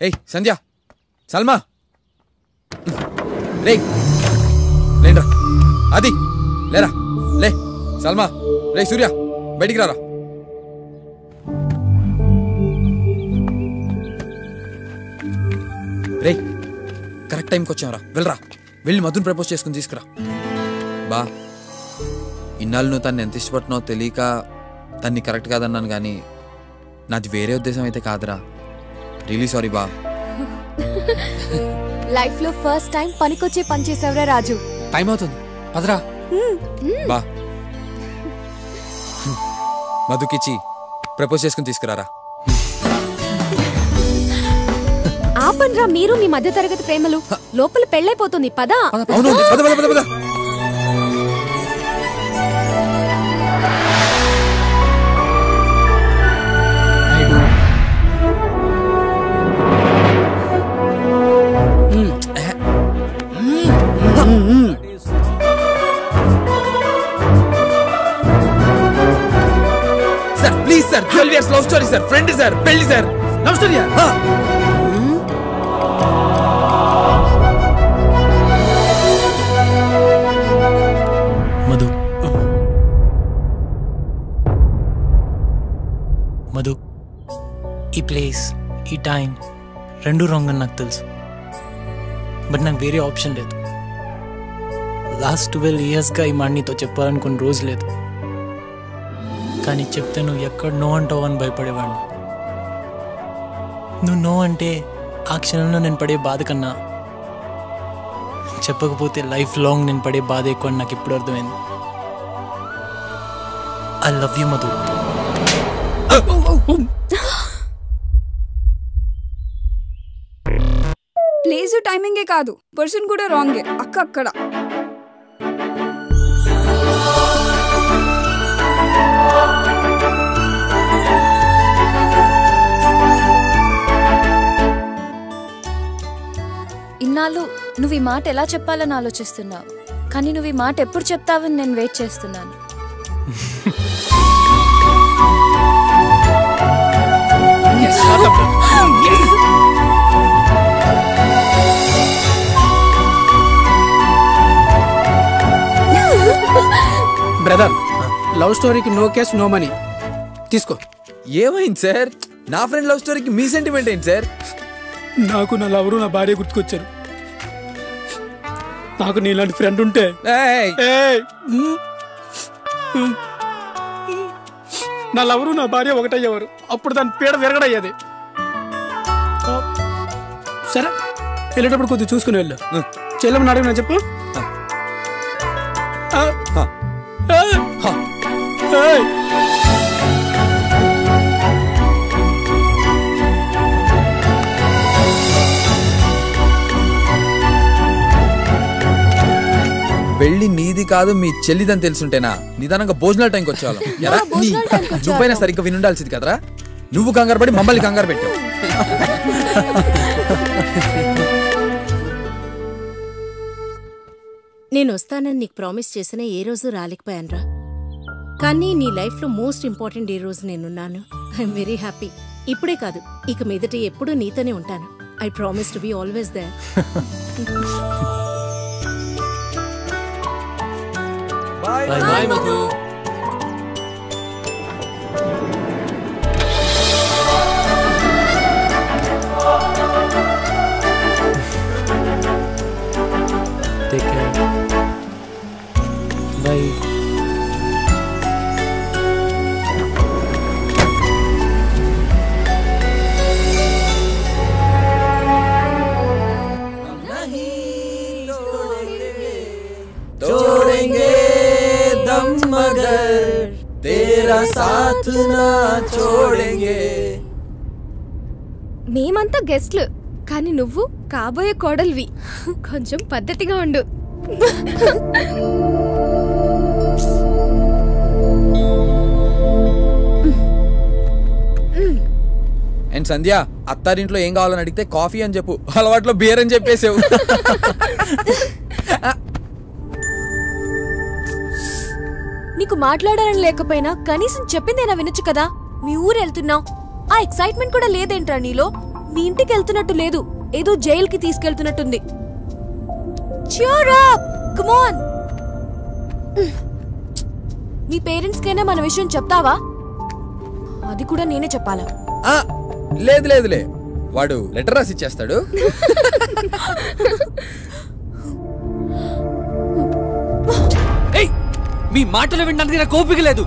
ఏయ్ సంధ్య, సల్మా, రే లేండ్రా. అది లేరా, లే. సల్మా, రే సూర్య, బయటికి రారా. రే కరెక్ట్ టైంకి వచ్చావురా, వెళ్ళరా. వెళ్ళి మధుని ప్రపోజ్ చేసుకుని తీసుకురా. బా, ఇన్నాళ్ళు నువ్వు తను ఎంత ఇష్టపడుతున్నావు తెలియక తన్ని కరెక్ట్ కాదన్నాను, కానీ నాది వేరే ఉద్దేశం అయితే కాదురా. రియలీ సారీ బా. లైఫ్ లో ఫస్ట్ టైం పనికొచ్చే పని చేసావురా రాజు. టైం అవుతుంది, పదరా. బా, మధుకిచ్చి ప్రపోజ్ చేసుకుని తీసుకురారా. ఆపండ్రా మీరు మీ మధ్య తరగతి ప్రేమలు. లోపల పెళ్ళైపోతుంది, పదా. అవును, పద పద పద పద. Sir 12 years love story sir, friend sir, పెళ్లి సార్. లవ్ స్టోరీయా? మధు మధు, ఈ ప్లేస్, ఈ టైం రెండూ రాంగ్ అని నాకు తెలుసు. బట్ నాకు వేరే ఆప్షన్ లేదు. లాస్ట్ 12 yearsగా ఈ మాట నీతో చెప్పాలనుకున్న రోజు లేదు. కానీ చెప్తే నువ్వు ఎక్కడ నో అంటావు అని భయపడేవాడిని. నువ్వు నో అంటే ఆ క్షణంలో నేను పడే బాధ కన్నా చెప్పకపోతే లైఫ్ లాంగ్ నేను పడే బాధ ఎక్కువ అని నాకు ఇప్పుడు అర్థమైంది. I love you Madhu. Place టైమింగే కాదు, పర్సన్ కూడా రాంగే. అక్క అక్కడ ఇన్నాళ్ళు నువ్వు ఈ మాట ఎలా చెప్పాలని ఆలోచిస్తున్నావు, కానీ నువ్వు ఈ మాట ఎప్పుడు చెప్తావని నేను వెయిట్ చేస్తున్నాను. బ్రదర్, లవ్ స్టోరీకి నో కేస్ నో మనీ తీసుకో. ఏమైంది సార్? నా ఫ్రెండ్ లవ్ స్టోరీకి మీ సెంటిమెంట్ ఏంటి సార్? నాకు నా లవరు నా భార్య గుర్తుకొచ్చారు. నాకు నీలాంటి ఫ్రెండ్ ఉంటే నా లవరు నా భార్య ఒకటయ్యేవారు. అప్పుడు దాని పీడ విరగడయ్యేది. సరే, వెళ్ళేటప్పుడు కొద్దిగా చూసుకుని వెళ్ళు. చెల్లెమ్మని అడిగినా చెప్పు. పెళ్లి నీది కాదు మీ చెల్లిదని తెలుసుంటేనా నిదానంగా భోజనాల టైంకి వచ్చేవాళ్ళం. నువ్వైనా సరిగ్గా వినుండాల్సింది కదరా. నువ్వు కంగారు పడి మమ్మల్ని కంగారు పెట్టావు. నేను వస్తానని నీకు ప్రామిస్ చేసిన ఏ రోజు రాలేకపోయానురా. కానీ నీ లైఫ్లో మోస్ట్ ఇంపార్టెంట్ ఏ రోజు నేనున్నాను. I'm very happy. ఇప్పుడే కాదు, ఇక మీదట ఎప్పుడూ నీతోనే ఉంటాను. I promise to be always there. Bye Madhu. Take care. Bye. छोड़ेंगे दम मगर तेरा साथ ना छोड़ेंगे. మేమంతా గెస్ట్లు, కానీ నువ్వు కాబోయే కోడల్వి. కొంచెం పద్ధతిగా ఉండు. అండ్ సంధ్య, అత్తారింట్లో ఏం కావాలని అడిగితే కాఫీ అని చెప్పు. అలవాట్లో బియర్ అని చెప్పేసావు. నీకు మాట్లాడాలని లేకపోయినా కనీసం చెప్పిందేనా వినొచ్చు కదా. మీ ఊరు వెళ్తున్నావు, ఆ ఎక్సైట్మెంట్ కూడా లేదేంట్రా నీలో? మీ ఇంటికి వెళ్తున్నట్టు లేదు, ఏదో జైలుకి తీసుకెళ్తున్నట్టుంది. Cheer up! Come on! Me parents కైనా మన విషయం చెప్తావా? అది కూడా నేనే చెప్పాలా? లేదు లేదులే, వాడు లెటర్ రాసి ఇచ్చేస్తాడు. మీ మాటలు వినడానికి నాకు ఓపిక లేదు.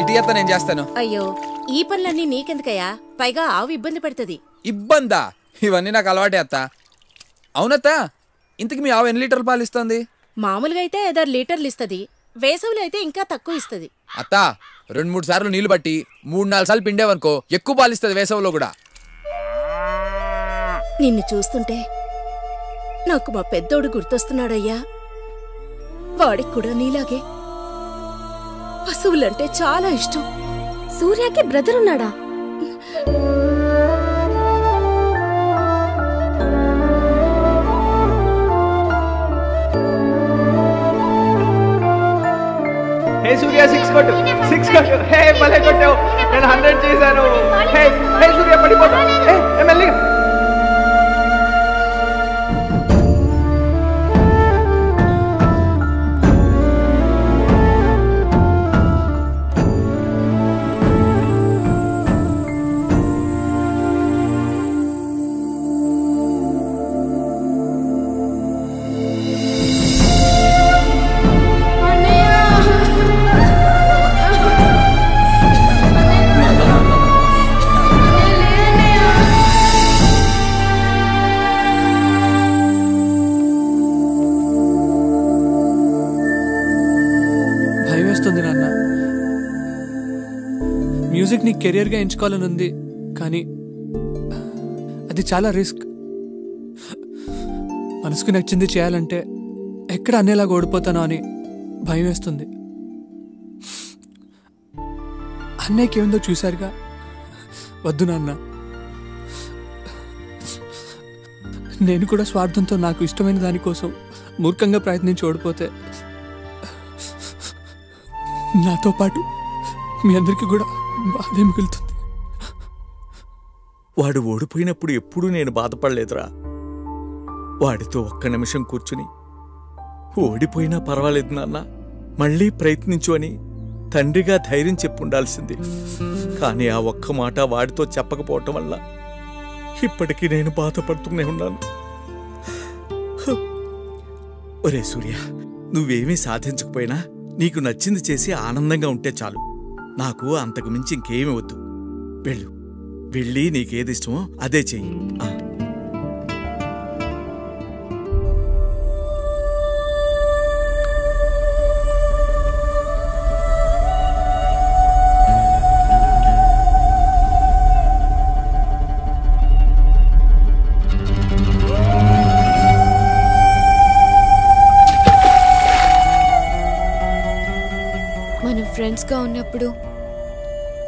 ఇటు నేను చేస్తాను. అయ్యో, ఈ పనులన్నీ నీకెందుకయ్యా? పైగా ఆవు ఇబ్బంది పెడుతుంది. ఇబ్బందా? ఇవన్నీ నాకు అలవాటే అత్త. అవునత్త, ఇంతకు మీ ఆవు ఎన్ని లీటర్లు పాలు ఇస్తుంది? మామూలుగా అయితే 5-6 లీటర్లు ఇస్తుంది. వేసవిలో అయితే ఇంకా తక్కువ ఇస్తుంది. అత్త, 2-3 సార్లు నీళ్లు బట్టి 3-4 సార్లు పిండేవనుకో ఎక్కువ పాలు ఇస్తుంది వేసవిలో కూడా. నిన్ను చూస్తుంటే నాకు మా పెద్దోడు గుర్తొస్తున్నాడయ్యా. వాడికి కూడా నీలాగే పశువులంటే చాలా ఇష్టం. సూర్యకి బ్రదర్ ఉన్నాడా? హే సూర్య 6 కొట్టు 6 కొట్టు. హే భలే కొట్టావు. నేను 100 చేశాను. హే హే సూర్య పడిపోతా. హే మెల్లిగా. మ్యూజిక్ ని కెరియర్గా ఎంచుకోవాలని ఉంది, కానీ అది చాలా రిస్క్. మనసుకు నచ్చింది చేయాలంటే ఎక్కడ అనేలాగా ఓడిపోతానో అని భయం వేస్తుంది. అన్నయ్యకి ఏముందో చూశారుగా. వద్దు నాన్న, నేను కూడా స్వార్థంతో నాకు ఇష్టమైన దానికోసం మూర్ఖంగా ప్రయత్నించి ఓడిపోతే నాతో పాటు మీ అందరికీ కూడా బాధే మిగులుతుంది. వాడు ఓడిపోయినప్పుడు ఎప్పుడూ నేను బాధపడలేదురా. వాడితో ఒక్క నిమిషం కూర్చుని ఓడిపోయినా పర్వాలేదు నాన్న, మళ్ళీ ప్రయత్నించు అని తండ్రిగా ధైర్యం చెప్పుండాల్సింది. కానీ ఆ ఒక్క మాట వాడితో చెప్పకపోవటం వల్ల ఇప్పటికీ నేను బాధపడుతూనే ఉన్నాను. ఒరే సూర్య, నువ్వేమీ సాధించకపోయినా నీకు నచ్చింది చేసి ఆనందంగా ఉంటే చాలు. నాకు అంతకు మించి ఇంకేమీ వద్దు. వెళ్ళు, వెళ్ళి నీకేదిష్టమో అదే చెయ్యి. మనం ఫ్రెండ్స్గా ఉన్నప్పుడు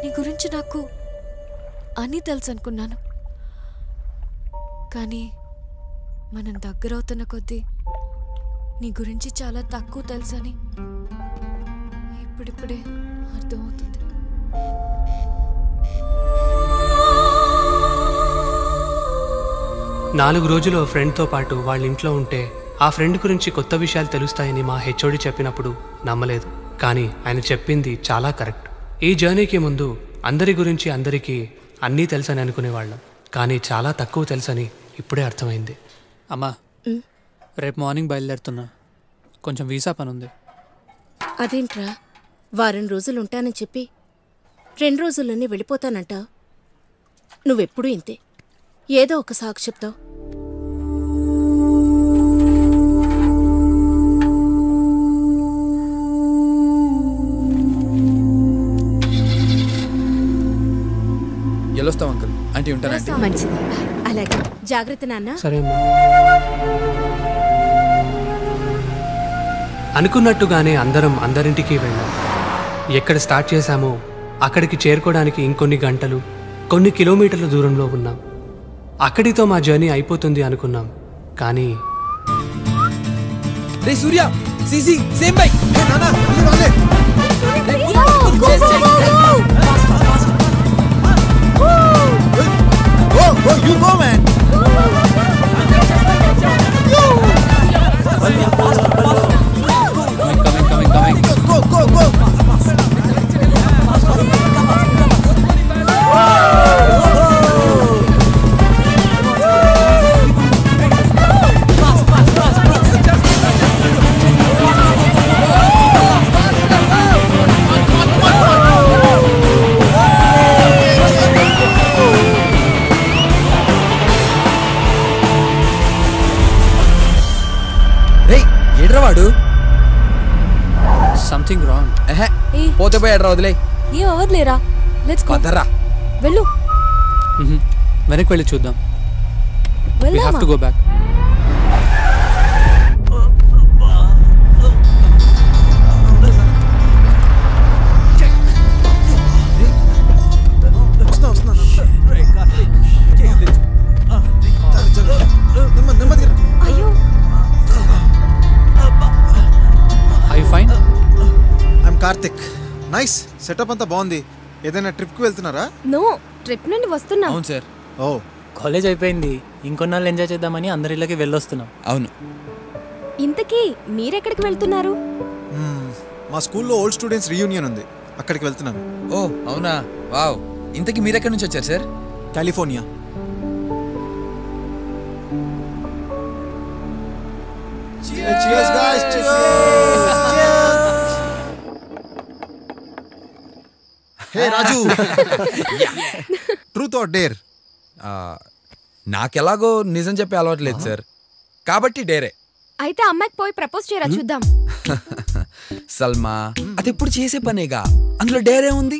నీ గురించి నాకు అన్నీ తెలుసు అనుకున్నాను, కానీ మనం దగ్గరవుతున్న కొద్దీ నీ గురించి చాలా తక్కువ తెలుసని ఇప్పుడిప్పుడే అర్థమవుతుంది. నాలుగు రోజులు ఫ్రెండ్తో పాటు వాళ్ళ ఇంట్లో ఉంటే ఆ ఫ్రెండ్ గురించి కొత్త విషయాలు తెలుస్తాయని మా హెచ్ఓడి చెప్పినప్పుడు నమ్మలేదు. కానీ ఆయన చెప్పింది చాలా కరెక్ట్. ఈ జర్నీకి ముందు అందరి గురించి అందరికీ అన్నీ తెలుసని అనుకునేవాళ్ళం, కానీ చాలా తక్కువ తెలుసని ఇప్పుడే అర్థమైంది. అమ్మా, రేపు మార్నింగ్ బయలుదేరుతున్నా. కొంచెం వీసా పని ఉంది. అదేంట్రా, వారం రోజులు ఉంటానని చెప్పి 2 రోజుల్లోనే వెళ్ళిపోతానంటావు? నువ్వెప్పుడూ ఇంతే, ఏదో ఒక సాకు చెప్తావు. వెళ్ళొస్తాం అంకుల్. ఆంటీ ఉంటానండి. మంచిది, అలాగే. జాగ్రత్త నాన్న. సరే అమ్మా. అనుకున్నట్టుగానే అందరం అందరింటికి వెళ్ళాం. ఎక్కడ స్టార్ట్ చేశామో అక్కడికి చేరుకోవడానికి ఇంకొన్ని గంటలు, కొన్ని కిలోమీటర్ల దూరంలో ఉన్నాం. అక్కడితో మా జర్నీ అయిపోతుంది అనుకున్నాం, కానీ రే సూర్య, సీసీ సేమ్ బైక్. ఏ నానా, రాలే. Go, you go, man. Coming. Go. వాడు సంథింగ్ రాంగ్. పోతే పోయాడ్రా, వదిలే. ఏం అవ్వదులేరా, లెట్స్ గో. పదరా, వెళ్ళు. వెనక్కి వెళ్ళి చూద్దాం. We have to go back. అయ్యో Are you fine? I'm Karthik. Nice setup అంతా బాగుంది. ఏదైనా ట్రిప్కి వెళ్తున్నారా? నో, ట్రిప్ నుండి వస్తున్నా. అవును సార్. ఓ, కాలేజ్ అయిపోయింది, ఇంకొన్నాళ్ళు ఎంజాయ్ చేద్దామని అందరి ఇళ్ళకి వెళ్ళొస్తున్నాం. అవును. ఇంతకీ మీరెక్కడికి వెళ్తున్నారు? మా స్కూల్లో ఓల్డ్ స్టూడెంట్స్ రీయూనియన్ ఉంది, అక్కడికి వెళ్తున్నాను. ఓ అవునా, వావ్. ఇంతకీ మీరెక్కడి నుంచి వచ్చారు sir? California. Cheers guys, Hey Raju. Truth or dare? నాకెలాగో నిజం చెప్పే అలవాటు లేదు సార్, కాబట్టి డేరే. అయితే అమ్మాయికి పోయి ప్రపోజ్ చేయరా చూద్దాం. సల్మా, అది ఎప్పుడు చేసే పనేగా, అందులో డేరే ఉంది.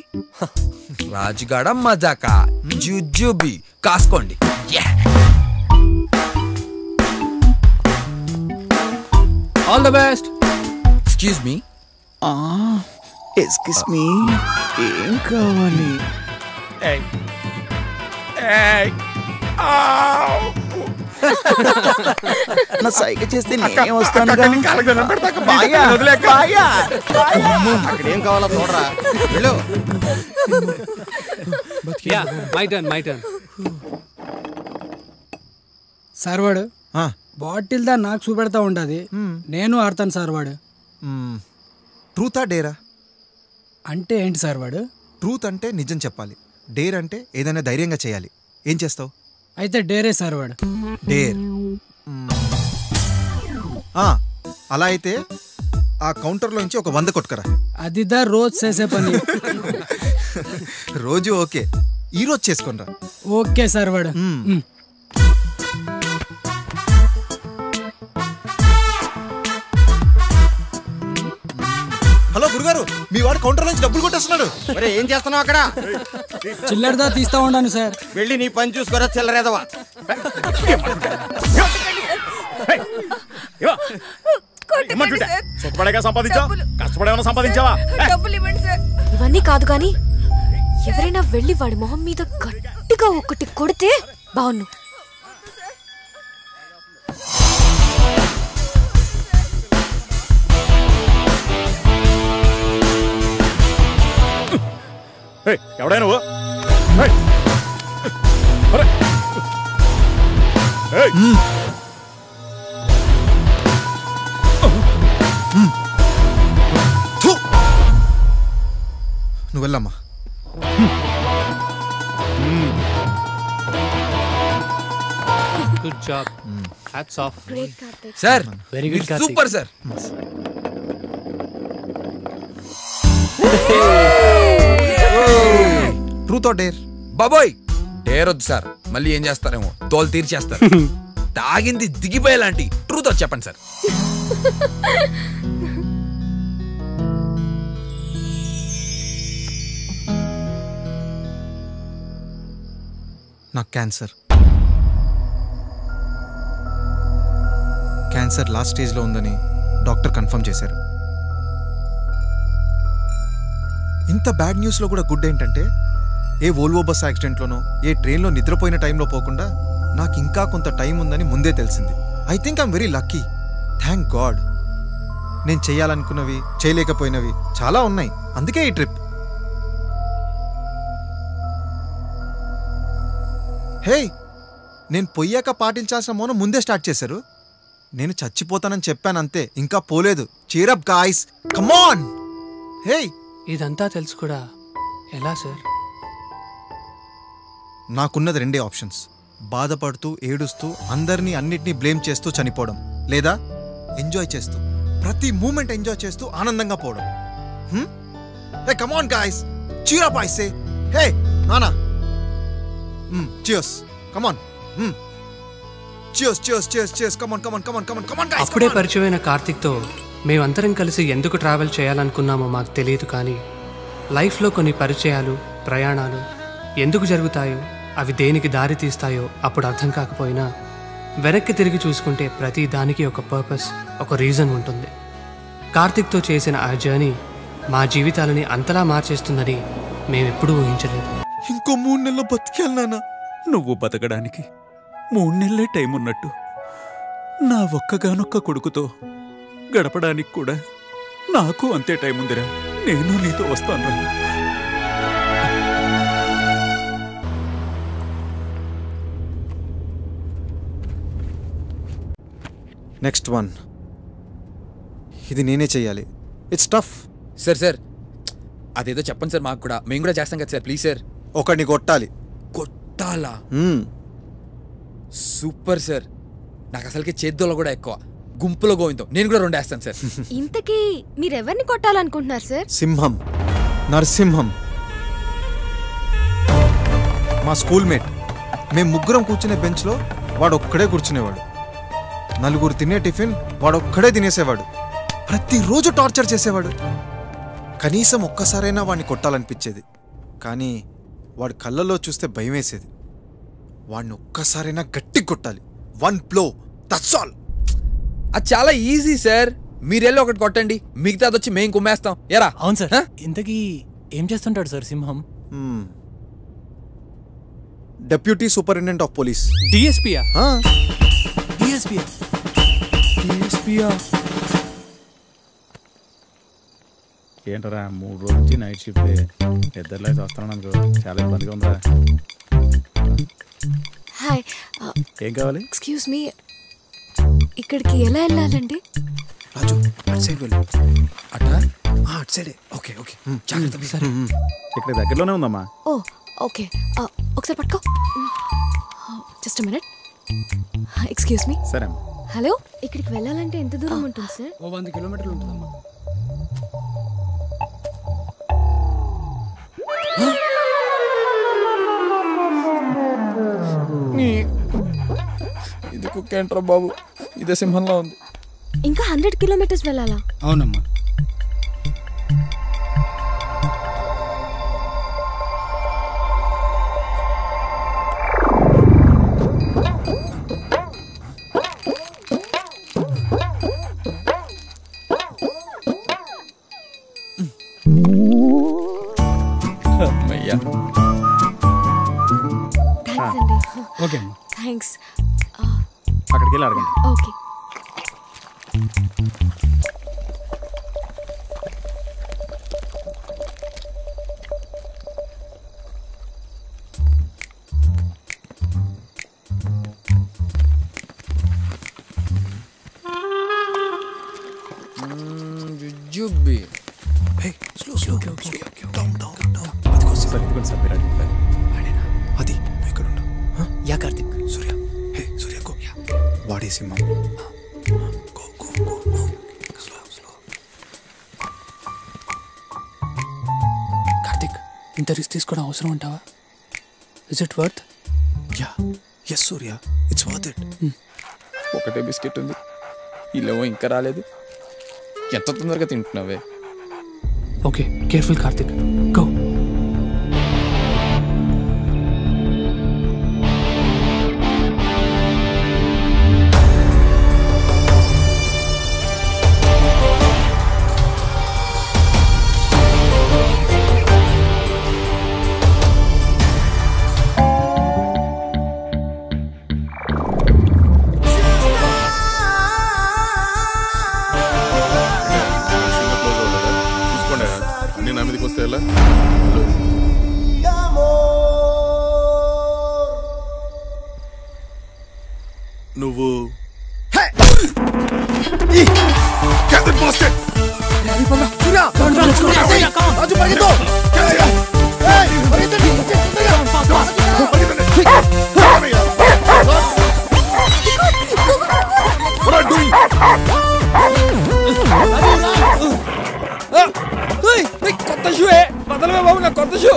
రాజుగాడ మజాకా, జుజుబి కాసుకోండి. All the best. Excuse me. Excuse me, ఏం కావాలి? నా సైగ చేస్తే నేనే వస్తాను. అక్కడేం కావాలో చూడరా. వెళ్ళు. My turn. సార్ వాడు బాటిల్ దా నాకు చూపెడతా ఉండదు, నేను ఆడతాను సార్ వాడు. ట్రూతా డేరా? అంటే ఏంటి సార్ వాడు? ట్రూత్ అంటే నిజం చెప్పాలి, డేర్ అంటే ఏదైనా ధైర్యంగా చేయాలి. ఏం చేస్తావు? అయితే డేరే సార్ వాడు. డేర్. అలా అయితే ఆ కౌంటర్లో నుంచి ఒక 100 కొట్టుకరా. అదిదా రోజు చేసే పని. రోజు ఓకే, ఈరోజు చేసుకోనరా. ఓకే సార్ వాడు. హలో గురుగారు, మీ వాడు కౌంటర్ నుంచి డబ్బులు కొట్టేస్తున్నాడు. ఏం చేస్తున్నావు అక్కడ? చిల్లరదా తీస్తా ఉన్నాను సార్. వెళ్ళి నీ పని చూసుకోరా చిల్లరేదవా. ఇవన్నీ కాదు కానీ ఎవరైనా వెళ్ళి వాడి మొహం మీద గట్టిగా ఒకటి కొడితే బాగున్ను. ఎవడా నువ్వు? నువ్వు వెళ్ళమ్మా. Good job. Hats off. Sir very good. Super sir. Truth or dare? బాబోయ్, డేర్ వద్దు సార్, మళ్ళీ ఏం చేస్తారేమో, తోలు తీర్చేస్తారు. తాగింది దిగిపోయేలాంటి ట్రూత్ వచ్చి చెప్పండి సార్. నాకు క్యాన్సర్ లాస్ట్ స్టేజ్లో ఉందని డాక్టర్ కన్ఫర్మ్ చేశారు. ఇంత బ్యాడ్ న్యూస్లో కూడా గుడ్ ఏంటంటే, ఏ వోల్వో బస్ యాక్సిడెంట్లోనో ఏ ట్రైన్లో నిద్రపోయిన టైంలో పోకుండా నాకు ఇంకా కొంత టైం ఉందని ముందే తెలిసింది. I think I'm very lucky. Thank God. నేను చేయాలనుకున్నవి చేయలేకపోయినవి చాలా ఉన్నాయి, అందుకే ఈ ట్రిప్. హే, నేను పొయ్యాక పాటించాల్సిన మౌనం ముందే స్టార్ట్ చేశారు. నేను చచ్చిపోతానని చెప్పాను అంతే, ఇంకా పోలేదు. Cheer up guys, come on. Hey, ఇదంతా తెలుసు కూడా ఎలా సార్? నాకున్నది రెండే ఆప్షన్స్. బాధపడుతూ ఏడుస్తూ అందరినీ అన్నిటినీ బ్లేమ్ చేస్తూ చనిపోవడం, లేదా ఎంజాయ్ చేస్తూ ప్రతి మూమెంట్ ఎంజాయ్ చేస్తూ ఆనందంగా పోవడం. Hey come on guys, cheer up I say. Hey నానా, cheers, come on. cheers, come on guys. అప్పుడే పరిచయమైన కార్తిక్తో మేమందరం కలిసి ఎందుకు ట్రావెల్ చేయాలనుకున్నామో మాకు తెలియదు, కానీ లైఫ్లో కొన్ని పరిచయాలు, ప్రయాణాలు ఎందుకు జరుగుతాయో, అవి దేనికి దారి తీస్తాయో అప్పుడు అర్థం కాకపోయినా వెనక్కి తిరిగి చూసుకుంటే ప్రతి దానికి ఒక పర్పస్, ఒక రీజన్ ఉంటుంది. కార్తిక్తో చేసిన ఆ జర్నీ మా జీవితాలని అంతలా మార్చేస్తుందని మేమెప్పుడూ ఊహించలేదు. ఇంకో 3 నెలలు బతికేయాలి నాన్న. నువ్వు బతకడానికి 3 నెలలే టైం ఉన్నట్టు నా ఒక్కగానొక్క కొడుకుతో గడపడానికి కూడా నాకు అంతే టైం ఉందిరా. నేను నీతో వస్తాను. Next one. ఇది నేనే చెయ్యాలి. It's tough. సార్ అదేదో చెప్పండి సార్, మాకు కూడా, మేము కూడా చేస్తాం కదా సార్. Please sir. ఒకడిని కొట్టాలి. కొట్టాలా? Super sir. నాకు అసలుకి చేద్దోలో కూడా ఎక్కువ. గుంపులో గోవిందం. నేను కూడా 2 వేస్తాను సార్. ఇంతకీ మీరెవరిని కొట్టాలనుకుంటున్నారు సార్? సింహం, నరసింహం, మా స్కూల్ మేట్. మేము ముగ్గురం కూర్చునే బెంచ్లో వాడు ఒక్కడే కూర్చునేవాడు. 4 తినే టిఫిన్ వాడు ఒక్కడే తినేసేవాడు. ప్రతిరోజు టార్చర్ చేసేవాడు. కనీసం ఒక్కసారైనా వాడిని కొట్టాలనిపించేది, కానీ వాడి కళ్ళల్లో చూస్తే భయం వేసేది. వాడిని ఒక్కసారైనా గట్టి కొట్టాలి. 1 బ్లో, దట్స్ ఆల్. అది చాలా ఈజీ సార్. మీరెళ్ళి ఒకటి కొట్టండి, మిగతాది వచ్చి మేము కుమ్మేస్తాం. ఎరా? అవును సార్. ఇంతకీ ఏం చేస్తుంటాడు sir Simham? Deputy superintendent of police. డిఎస్పీయా? డిఎస్పీయా? ఏంటరా 3 రోజుల నుంచి నైట్ షిఫ్ట్ ఇద్దరులో వస్తున్నాను అనుకో, చాలా ఇబ్బందిగా ఉందా? హాయ్. ఏం కావాలి? ఎక్స్క్యూజ్ మీ, ఇక్కడికి ఎలా వెళ్ళాలండి? రాజు అటు సైడ్ వెళ్ళు. అటా? అటు సైడే. ఓకే ఓకే, జాగ్రత్త. సరే, ఇక్కడ దగ్గరలోనే ఉందమ్మా. ఓ ఓకే, ఒకసారి పట్టుకో. Just minute. Excuse me. సరే. హలో, ఇక్కడికి వెళ్ళాలంటే ఎంత దూరం ఉంటుంది సార్? 100 కిలోమీటర్లు ఉంటుందమ్మా. ఇది కుక్కేంట్రా బాబు, ఇదే సింహంలో ఉంది. ఇంకా 100 కిలోమీటర్స్ వెళ్ళాలా? అవునమ్మా. థ్యాంక్స్ అండి. ఓకే. థ్యాంక్స్. అక్కడికి వెళ్ళి అడగండి. ఓకే. జుబ్బి. స్లో. అది నువ్వు ఇక్కడ ఉండవు. యా కార్తిక్. సూర్య, హే సూర్య గో. వాడే సింహం. గో. స్లో. కార్తిక్, ఇంత రిస్క్ తీసుకోవడం అవసరం అంటావా? Is it worth? Yeah, yes Surya, it's worth it. ఒకటే బిస్కెట్ ఉంది, ఇల్లేమో ఇంకా రాలేదు. ఎంత తొందరగా తింటున్నావే? Okay, careful Karthik. గో. నువ్వు కొత్త షూ బదలవే బాబు, నా కొత్త షూ.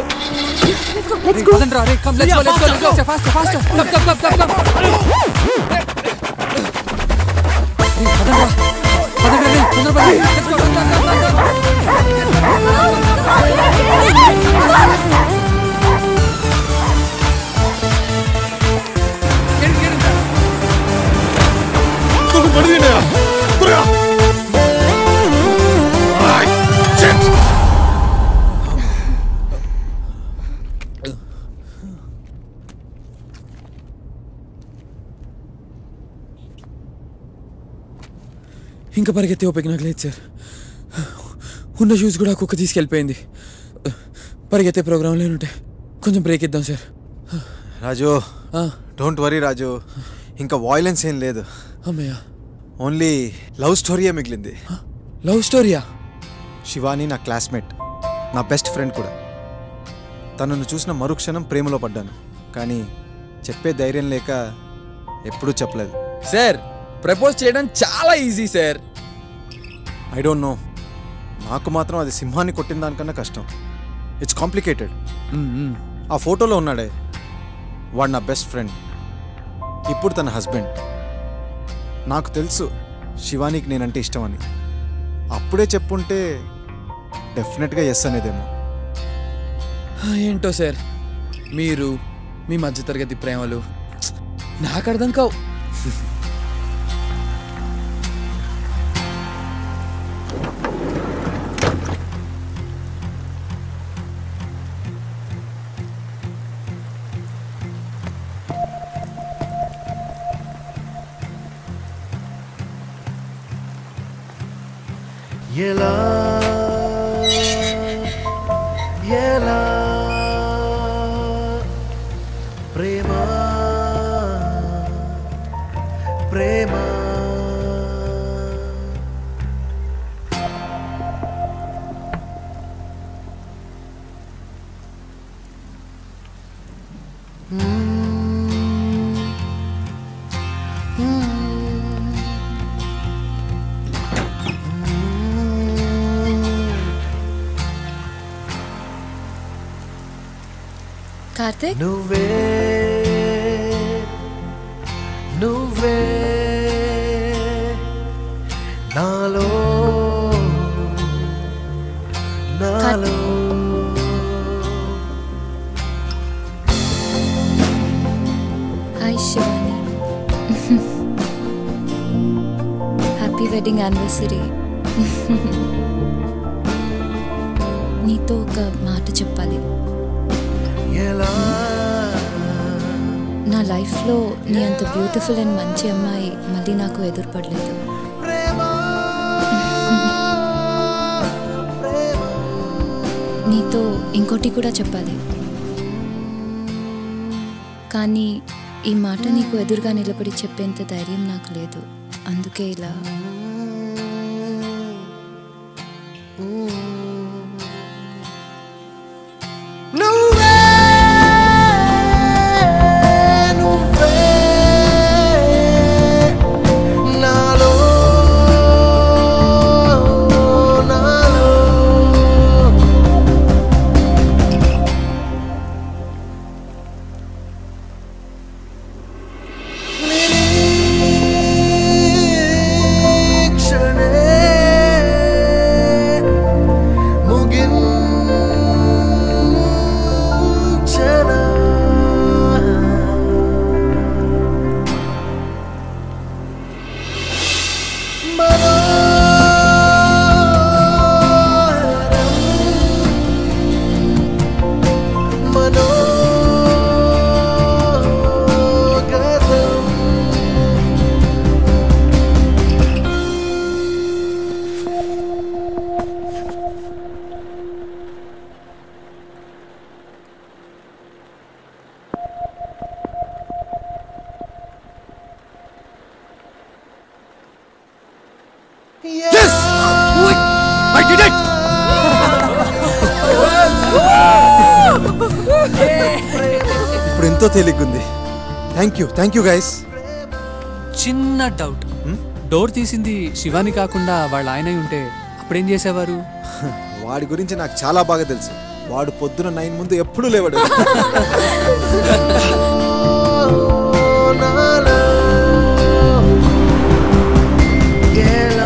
ఇంకా పరిగెత్తే ఓపిక నాకు లేదు సార్. ఉన్న షూస్ కూడా కుక్క తీసుకెళ్ళిపోయింది. పరిగెత్తే ప్రోగ్రాంలో ఉంటాయి. కొంచెం బ్రేక్ ఇద్దాం సార్. రాజు డోంట్ వరీ రాజు, ఇంకా వాయిలెన్స్ ఏం లేదు. అమ్మయ్య, ఓన్లీ లవ్ స్టోరీయే మిగిలింది. లవ్ స్టోరీయా? శివాని నా క్లాస్మేట్, నా బెస్ట్ ఫ్రెండ్ కూడా. తనను చూసిన మరుక్షణం ప్రేమలో పడ్డాను, కానీ చెప్పే ధైర్యం లేక ఎప్పుడూ చెప్పలేదు. సార్, ప్రపోజ్ చేయడం చాలా easy sir. I don't know, నాకు మాత్రం అది సింహాన్ని కొట్టిన దానికన్నా కష్టం. It's complicated. ఆ ఫోటోలో ఉన్నాడే వాడు నా బెస్ట్ ఫ్రెండ్, ఇప్పుడు తన హస్బెండ్. నాకు తెలుసు శివానికి నేనంటే ఇష్టం అని. అప్పుడే చెప్పుంటే డెఫినెట్గా ఎస్ అనేదేమో. ఏంటో సార్, మీరు మీ మధ్యతరగతి ప్రేమలు నాకు అర్థం కావు. ఎలా ఎలా ప్రేమ ప్రేమ కార్తిక్, నువ్వే నువ్వే నాలో నాలో hi Shivani. Happy wedding anniversary. నీతో ఒక మాట చెప్పాలి. నా లైఫ్లో నీ అంత బ్యూటిఫుల్ అండ్ మంచి అమ్మాయి మళ్ళీ నాకు ఎదురుపడలేదు. నీతో ఇంకోటి కూడా చెప్పాలి, కానీ ఈ మాట నీకు ఎదురుగా నిలబడి చెప్పేంత ధైర్యం నాకు లేదు. అందుకే ఇలా. Yes! I did it! ఇప్పుడు ఎంతో తేలిగ్గుంది. Thank you guys. చిన్న డౌట్, డోర్ తీసింది శివాని కాకుండా వాళ్ళ ఆయన ఉంటే అప్పుడేం చేసేవారు? వాడి గురించి నాకు చాలా బాగా తెలుసు. వాడు పొద్దున 9 ముందు ఎప్పుడూ లేవాడు.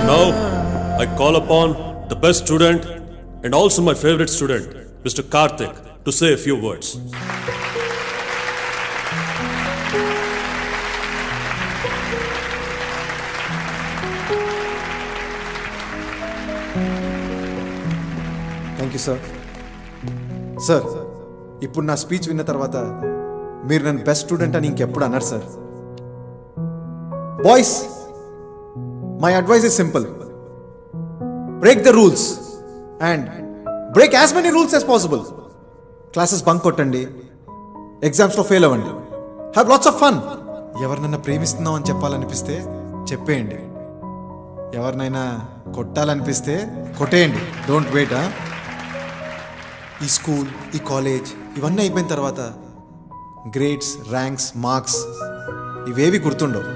Now, I call upon the best student and also my favorite student, Mr. Karthik, to say a few words. Thank you sir. Sir, ఇప్పుడు నా స్పీచ్ విన్న తర్వాత మీరు నన్ను బెస్ట్ స్టూడెంట్ అని ఇంకెప్పుడు అన్నారు sir. Boys, my advice is simple. Break the rules and break as many rules as possible. Classes bunk కొట్టండి, ఎగ్జామ్స్లో ఫెయిల్ అవ్వండి, హ్యావ్ లాట్స్ ఆఫ్ ఫన్. ఎవరినైనా ప్రేమిస్తున్నాం అని చెప్పాలనిపిస్తే చెప్పేయండి, ఎవరినైనా కొట్టాలనిపిస్తే కొట్టేయండి. Don't wait. ఈ స్కూల్, ఈ కాలేజ్ ఇవన్నీ అయిపోయిన తర్వాత గ్రేడ్స్, ర్యాంక్స్, మార్క్స్ ఇవేవి గుర్తుండవు.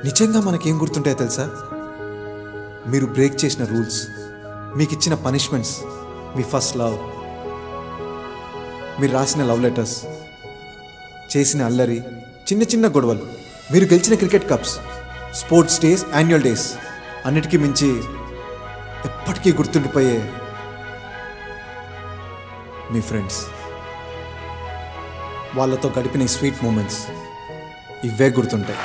నిజంగా మనకేం గుర్తుంటాయో తెలుసా? మీరు బ్రేక్ చేసిన రూల్స్, మీకు ఇచ్చిన పనిష్మెంట్స్, మీ ఫస్ట్ లవ్, మీరు రాసిన లవ్ లెటర్స్, చేసిన అల్లరి, చిన్న చిన్న గొడవలు, మీరు గెలిచిన cricket cups, sports days, annual days, అన్నిటికీ మించి ఎప్పటికీ గుర్తుండిపోయే మీ ఫ్రెండ్స్, వాళ్ళతో గడిపిన ఈ స్వీట్ మూమెంట్స్, ఇవే గుర్తుంటాయి.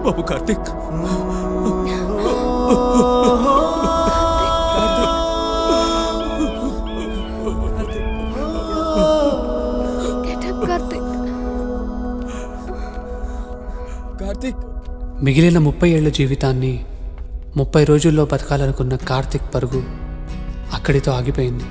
బాబు కార్తిక్, మిగిలిన 30 ఏళ్ల జీవితాన్ని 30 రోజుల్లో బతకాలనుకున్న కార్తిక్ పరుగు అక్కడితో ఆగిపోయింది.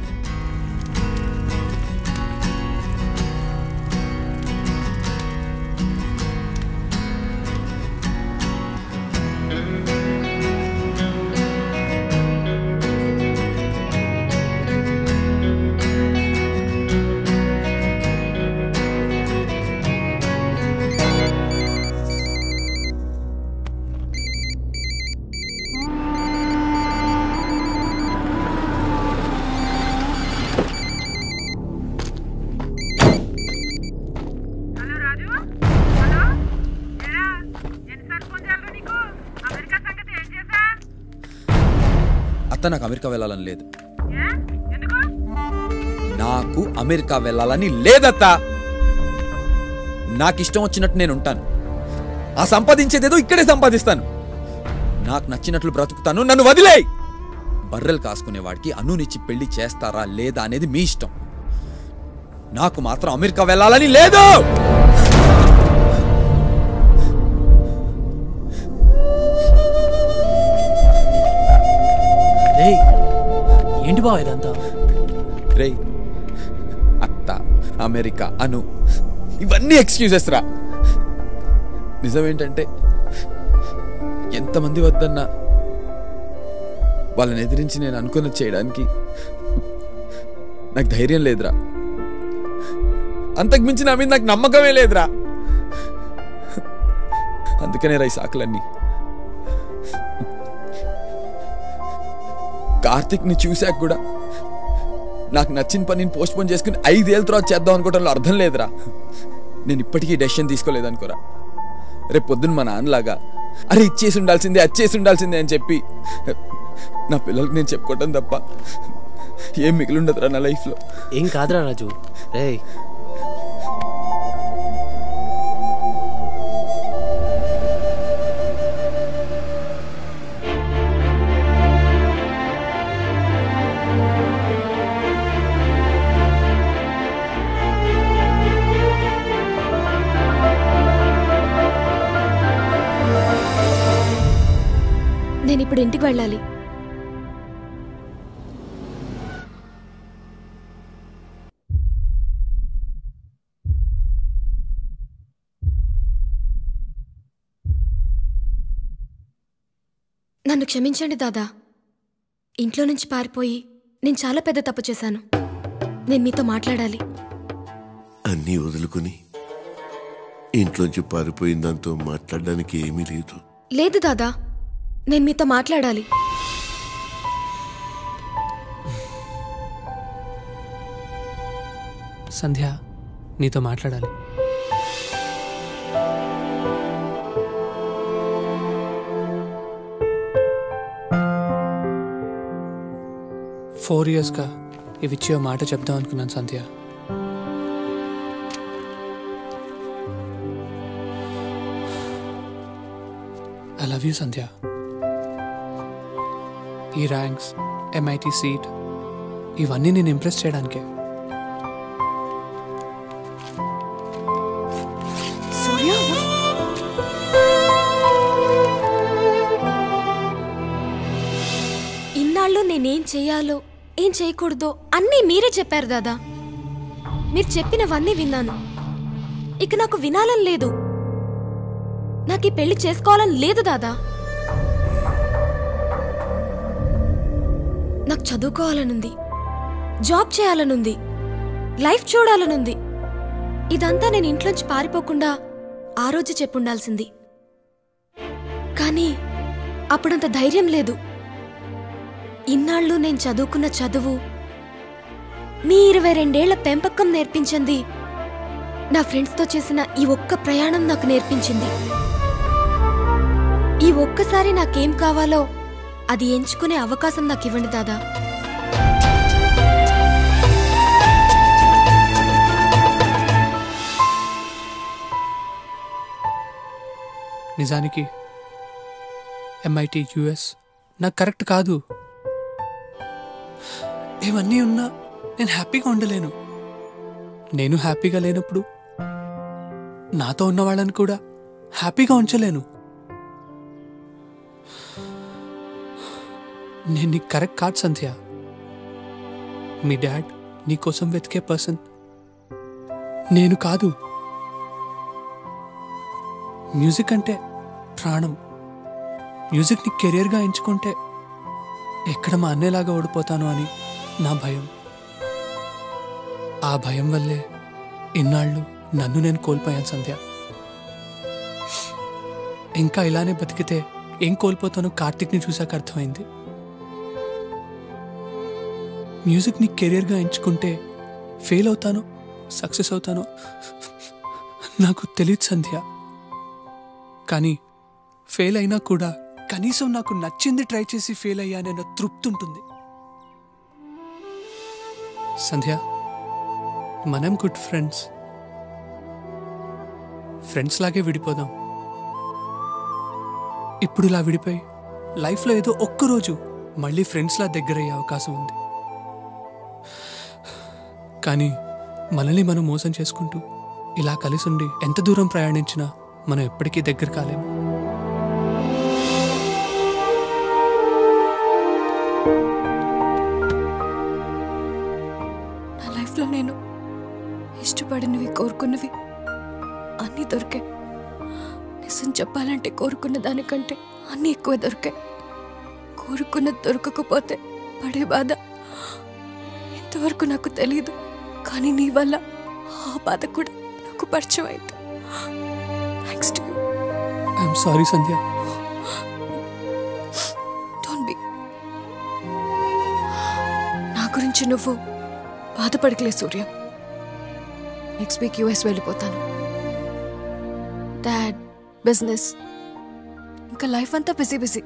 నాకు అమెరికా వెళ్ళాలని లేదు. నాకు అమెరికా వెళ్ళాలని లేదత్తా. నాకు ఇష్టం వచ్చినట్టు నేను ఉంటాను. ఆ సంపాదించేదేదో ఇక్కడే సంపాదిస్తాను. నాకు నచ్చినట్లు బ్రతుకుతాను. నన్ను వదిలేయ్. బర్రెలు కాసుకునేవాడికి అన్నునిచ్చి పెళ్లి చేస్తారా లేదా అనేది మీ ఇష్టం. నాకు మాత్రం అమెరికా వెళ్ళాలని లేదు. ఏంటి బా ఇదంతా? రే, అత్త, అమెరికా, అను, ఇవన్నీ ఎక్స్క్యూజెస్ రా. నిజమేంటంటే ఎంతమంది వద్దన్నా వాళ్ళని ఎదిరించి నేను అనుకున్నది చేయడానికి నాకు ధైర్యం లేదురా. అంతకుమించి నా మీద నాకు నమ్మకమే లేదురా. అందుకనే రా ఈ సాకులన్నీ. కార్తిక్ని చూశాక కూడా నాకు నచ్చిన పనిని పోస్ట్ పోన్ చేసుకుని 5 ఏళ్ళ తర్వాత చేద్దాం అనుకోవడంలో అర్థం లేదురా. నేను ఇప్పటికీ డెసిషన్ తీసుకోలేదనుకోరా. రేపు పొద్దున్న మా నాన్నలాగా అరే ఇచ్చేసి ఉండాల్సిందే, అచ్చేసి ఉండాల్సిందే అని చెప్పి నా పిల్లలకి నేను చెప్పుకోవటం తప్ప ఏం మిగిలి ఉండదురా నా లైఫ్లో. ఏం కాదురా రాజు. రే నేను ఇప్పుడు ఇంటికి వెళ్ళాలి. నన్ను క్షమించండి దాదా. ఇంట్లో నుంచి పారిపోయి నేను చాలా పెద్ద తప్పు చేశాను. నేను మీతో మాట్లాడాలి. అన్నీ వదులుకుని ఇంట్లోంచి పారిపోయిన దాంతో మాట్లాడడానికి ఏమీ లేదు. లేదు దాదా, నేను మీతో మాట్లాడాలి. సంధ్య, నీతో మాట్లాడాలి. ఫోర్ ఇయర్స్గా ఇవిచ్చి ఓ మాట చెప్దాం అనుకున్నాను సంధ్య. ఐ లవ్ యూ సంధ్య. ఈ ర్యాంక్స్, MIT సీట్ ఇవన్నీ నేను ఇంప్రెస్ చేయడానికే. ఇన్నాళ్ళు నేనేం చెయ్యాలో ఏం చేయకూడదో అన్నీ మీరే చెప్పారు దాదా. మీరు చెప్పినవన్నీ విన్నాను. ఇక నాకు వినాలని లేదు. నాకు ఈ పెళ్లి చేసుకోవాలని లేదు దాదా. నాకు చదువుకోవాలనుంది, జాబ్ చేయాలనుంది, లైఫ్ చూడాలనుంది. ఇదంతా నేను ఇంట్లోంచి పారిపోకుండా ఆ రోజు చెప్పుండాల్సింది. కానీ అప్పుడంత ధైర్యం లేదు. ఇన్నాళ్ళు నేను చదువుకున్న చదువు, మీ 22 ఏళ్ల పెంపకం నేర్పించింది. నా ఫ్రెండ్స్తో చేసిన ఈ ఒక్క ప్రయాణం నాకు నేర్పించింది. ఈ ఒక్కసారి నాకేం కావాలో అది ఎంచుకునే అవకాశం నాకు ఇవ్వండి దాదా. నిజానికి MIT US నాకు కరెక్ట్ కాదు. ఇవన్నీ ఉన్నా నేను హ్యాపీగా ఉండలేను. నేను హ్యాపీగా లేనప్పుడు నాతో ఉన్న వాళ్ళని కూడా హ్యాపీగా ఉంచలేను. నేను నీకు కరెక్ట్ కాదు సంధ్య. మీ డాడ్ నీకోసం వెతికే పర్సన్ నేను కాదు. మ్యూజిక్ అంటే ప్రాణం. మ్యూజిక్ని కెరియర్గా ఎంచుకుంటే ఎక్కడ మా అన్నయ్యలాగా ఓడిపోతాను అని నా భయం. ఆ భయం వల్లే ఇన్నాళ్ళు నన్ను నేను కోల్పోయాను సంధ్య. ఇంకా ఇలానే బతికితే ఏం కోల్పోతానో కార్తిక్ని చూశాక అర్థమైంది. మ్యూజిక్ని కెరియర్గా ఎంచుకుంటే ఫెయిల్ అవుతానో సక్సెస్ అవుతానో నాకు తెలియదు సంధ్య. కానీ ఫెయిల్ అయినా కూడా కనీసం నాకు నచ్చింది ట్రై చేసి ఫెయిల్ అయ్యానన్న తృప్తి ఉంటుంది. సంధ్య, మనం గుడ్ ఫ్రెండ్స్. ఫ్రెండ్స్ లాగే విడిపోదాం. ఇప్పుడు ఇలా విడిపోయి లైఫ్లో ఏదో ఒక్కరోజు మళ్ళీ ఫ్రెండ్స్లా దగ్గరయ్యే అవకాశం ఉంది. కానీ మనల్ని మనం మోసం చేసుకుంటూ ఇలా కలిసి ఉండి ఎంత దూరం ప్రయాణించినా మనం ఎప్పటికీ దగ్గర కాలేము. నా లైఫ్లో నేను ఇష్టపడినవి, కోరుకున్నవి అన్నీ దొరికాయి. నిజం చెప్పాలంటే కోరుకున్న దానికంటే అన్నీ ఎక్కువ దొరికాయి. కోరుకున్నది దొరకకపోతే పడే బాధ ఎంతవరకు నాకు తెలియదు. కానీ నీ వల్ల ఆ బాధ కూడా నాకు పరిచయం అయింది. Thanks to you. I'm sorry Sandhya. Don't be. నా గురించి నువ్వు బాధపడకలే సూర్య. నెక్స్ట్ వీక్ యూఎస్ వెళ్ళిపోతాను. డాడ్, బిజినెస్, ఇంకా లైఫ్ అంతా బిజీ బిజీ.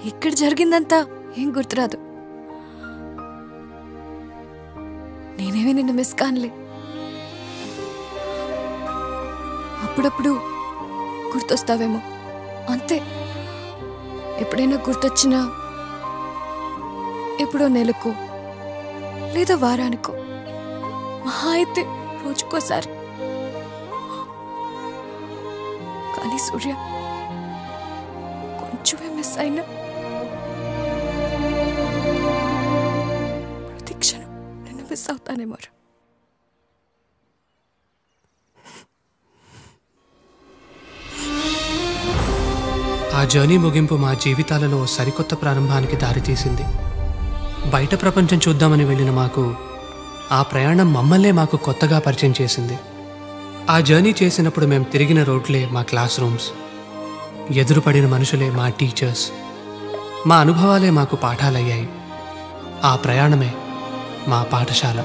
ఇక్కడ జరిగిందంతా ఏం గుర్తురాదు. నేనేమి నిన్ను మిస్ కానులే. అప్పుడప్పుడు గుర్తొస్తావేమో అంతే. ఎప్పుడైనా గుర్తొచ్చినా ఎప్పుడో నెలకు లేదా వారానికో, మహా అయితే రోజుకోసారి. కానీ సూర్య, కొంచెమే మిస్ అయినా ప్రతి క్షణం నిన్ను మిస్ అవుతానేమో. ఆ జర్నీ ముగింపు మా జీవితాలలో సరికొత్త ప్రారంభానికి దారితీసింది. బయట ప్రపంచం చూద్దామని వెళ్ళిన మాకు ఆ ప్రయాణం మమ్మల్నే మాకు కొత్తగా పరిచయం చేసింది. ఆ జర్నీ చేసినప్పుడు మేము తిరిగిన రోడ్లే మా క్లాస్ రూమ్స్, ఎదురుపడిన మనుషులే మా టీచర్స్, మా అనుభవాలే మాకు పాఠాలయ్యాయి. ఆ ప్రయాణమే మా పాఠశాల.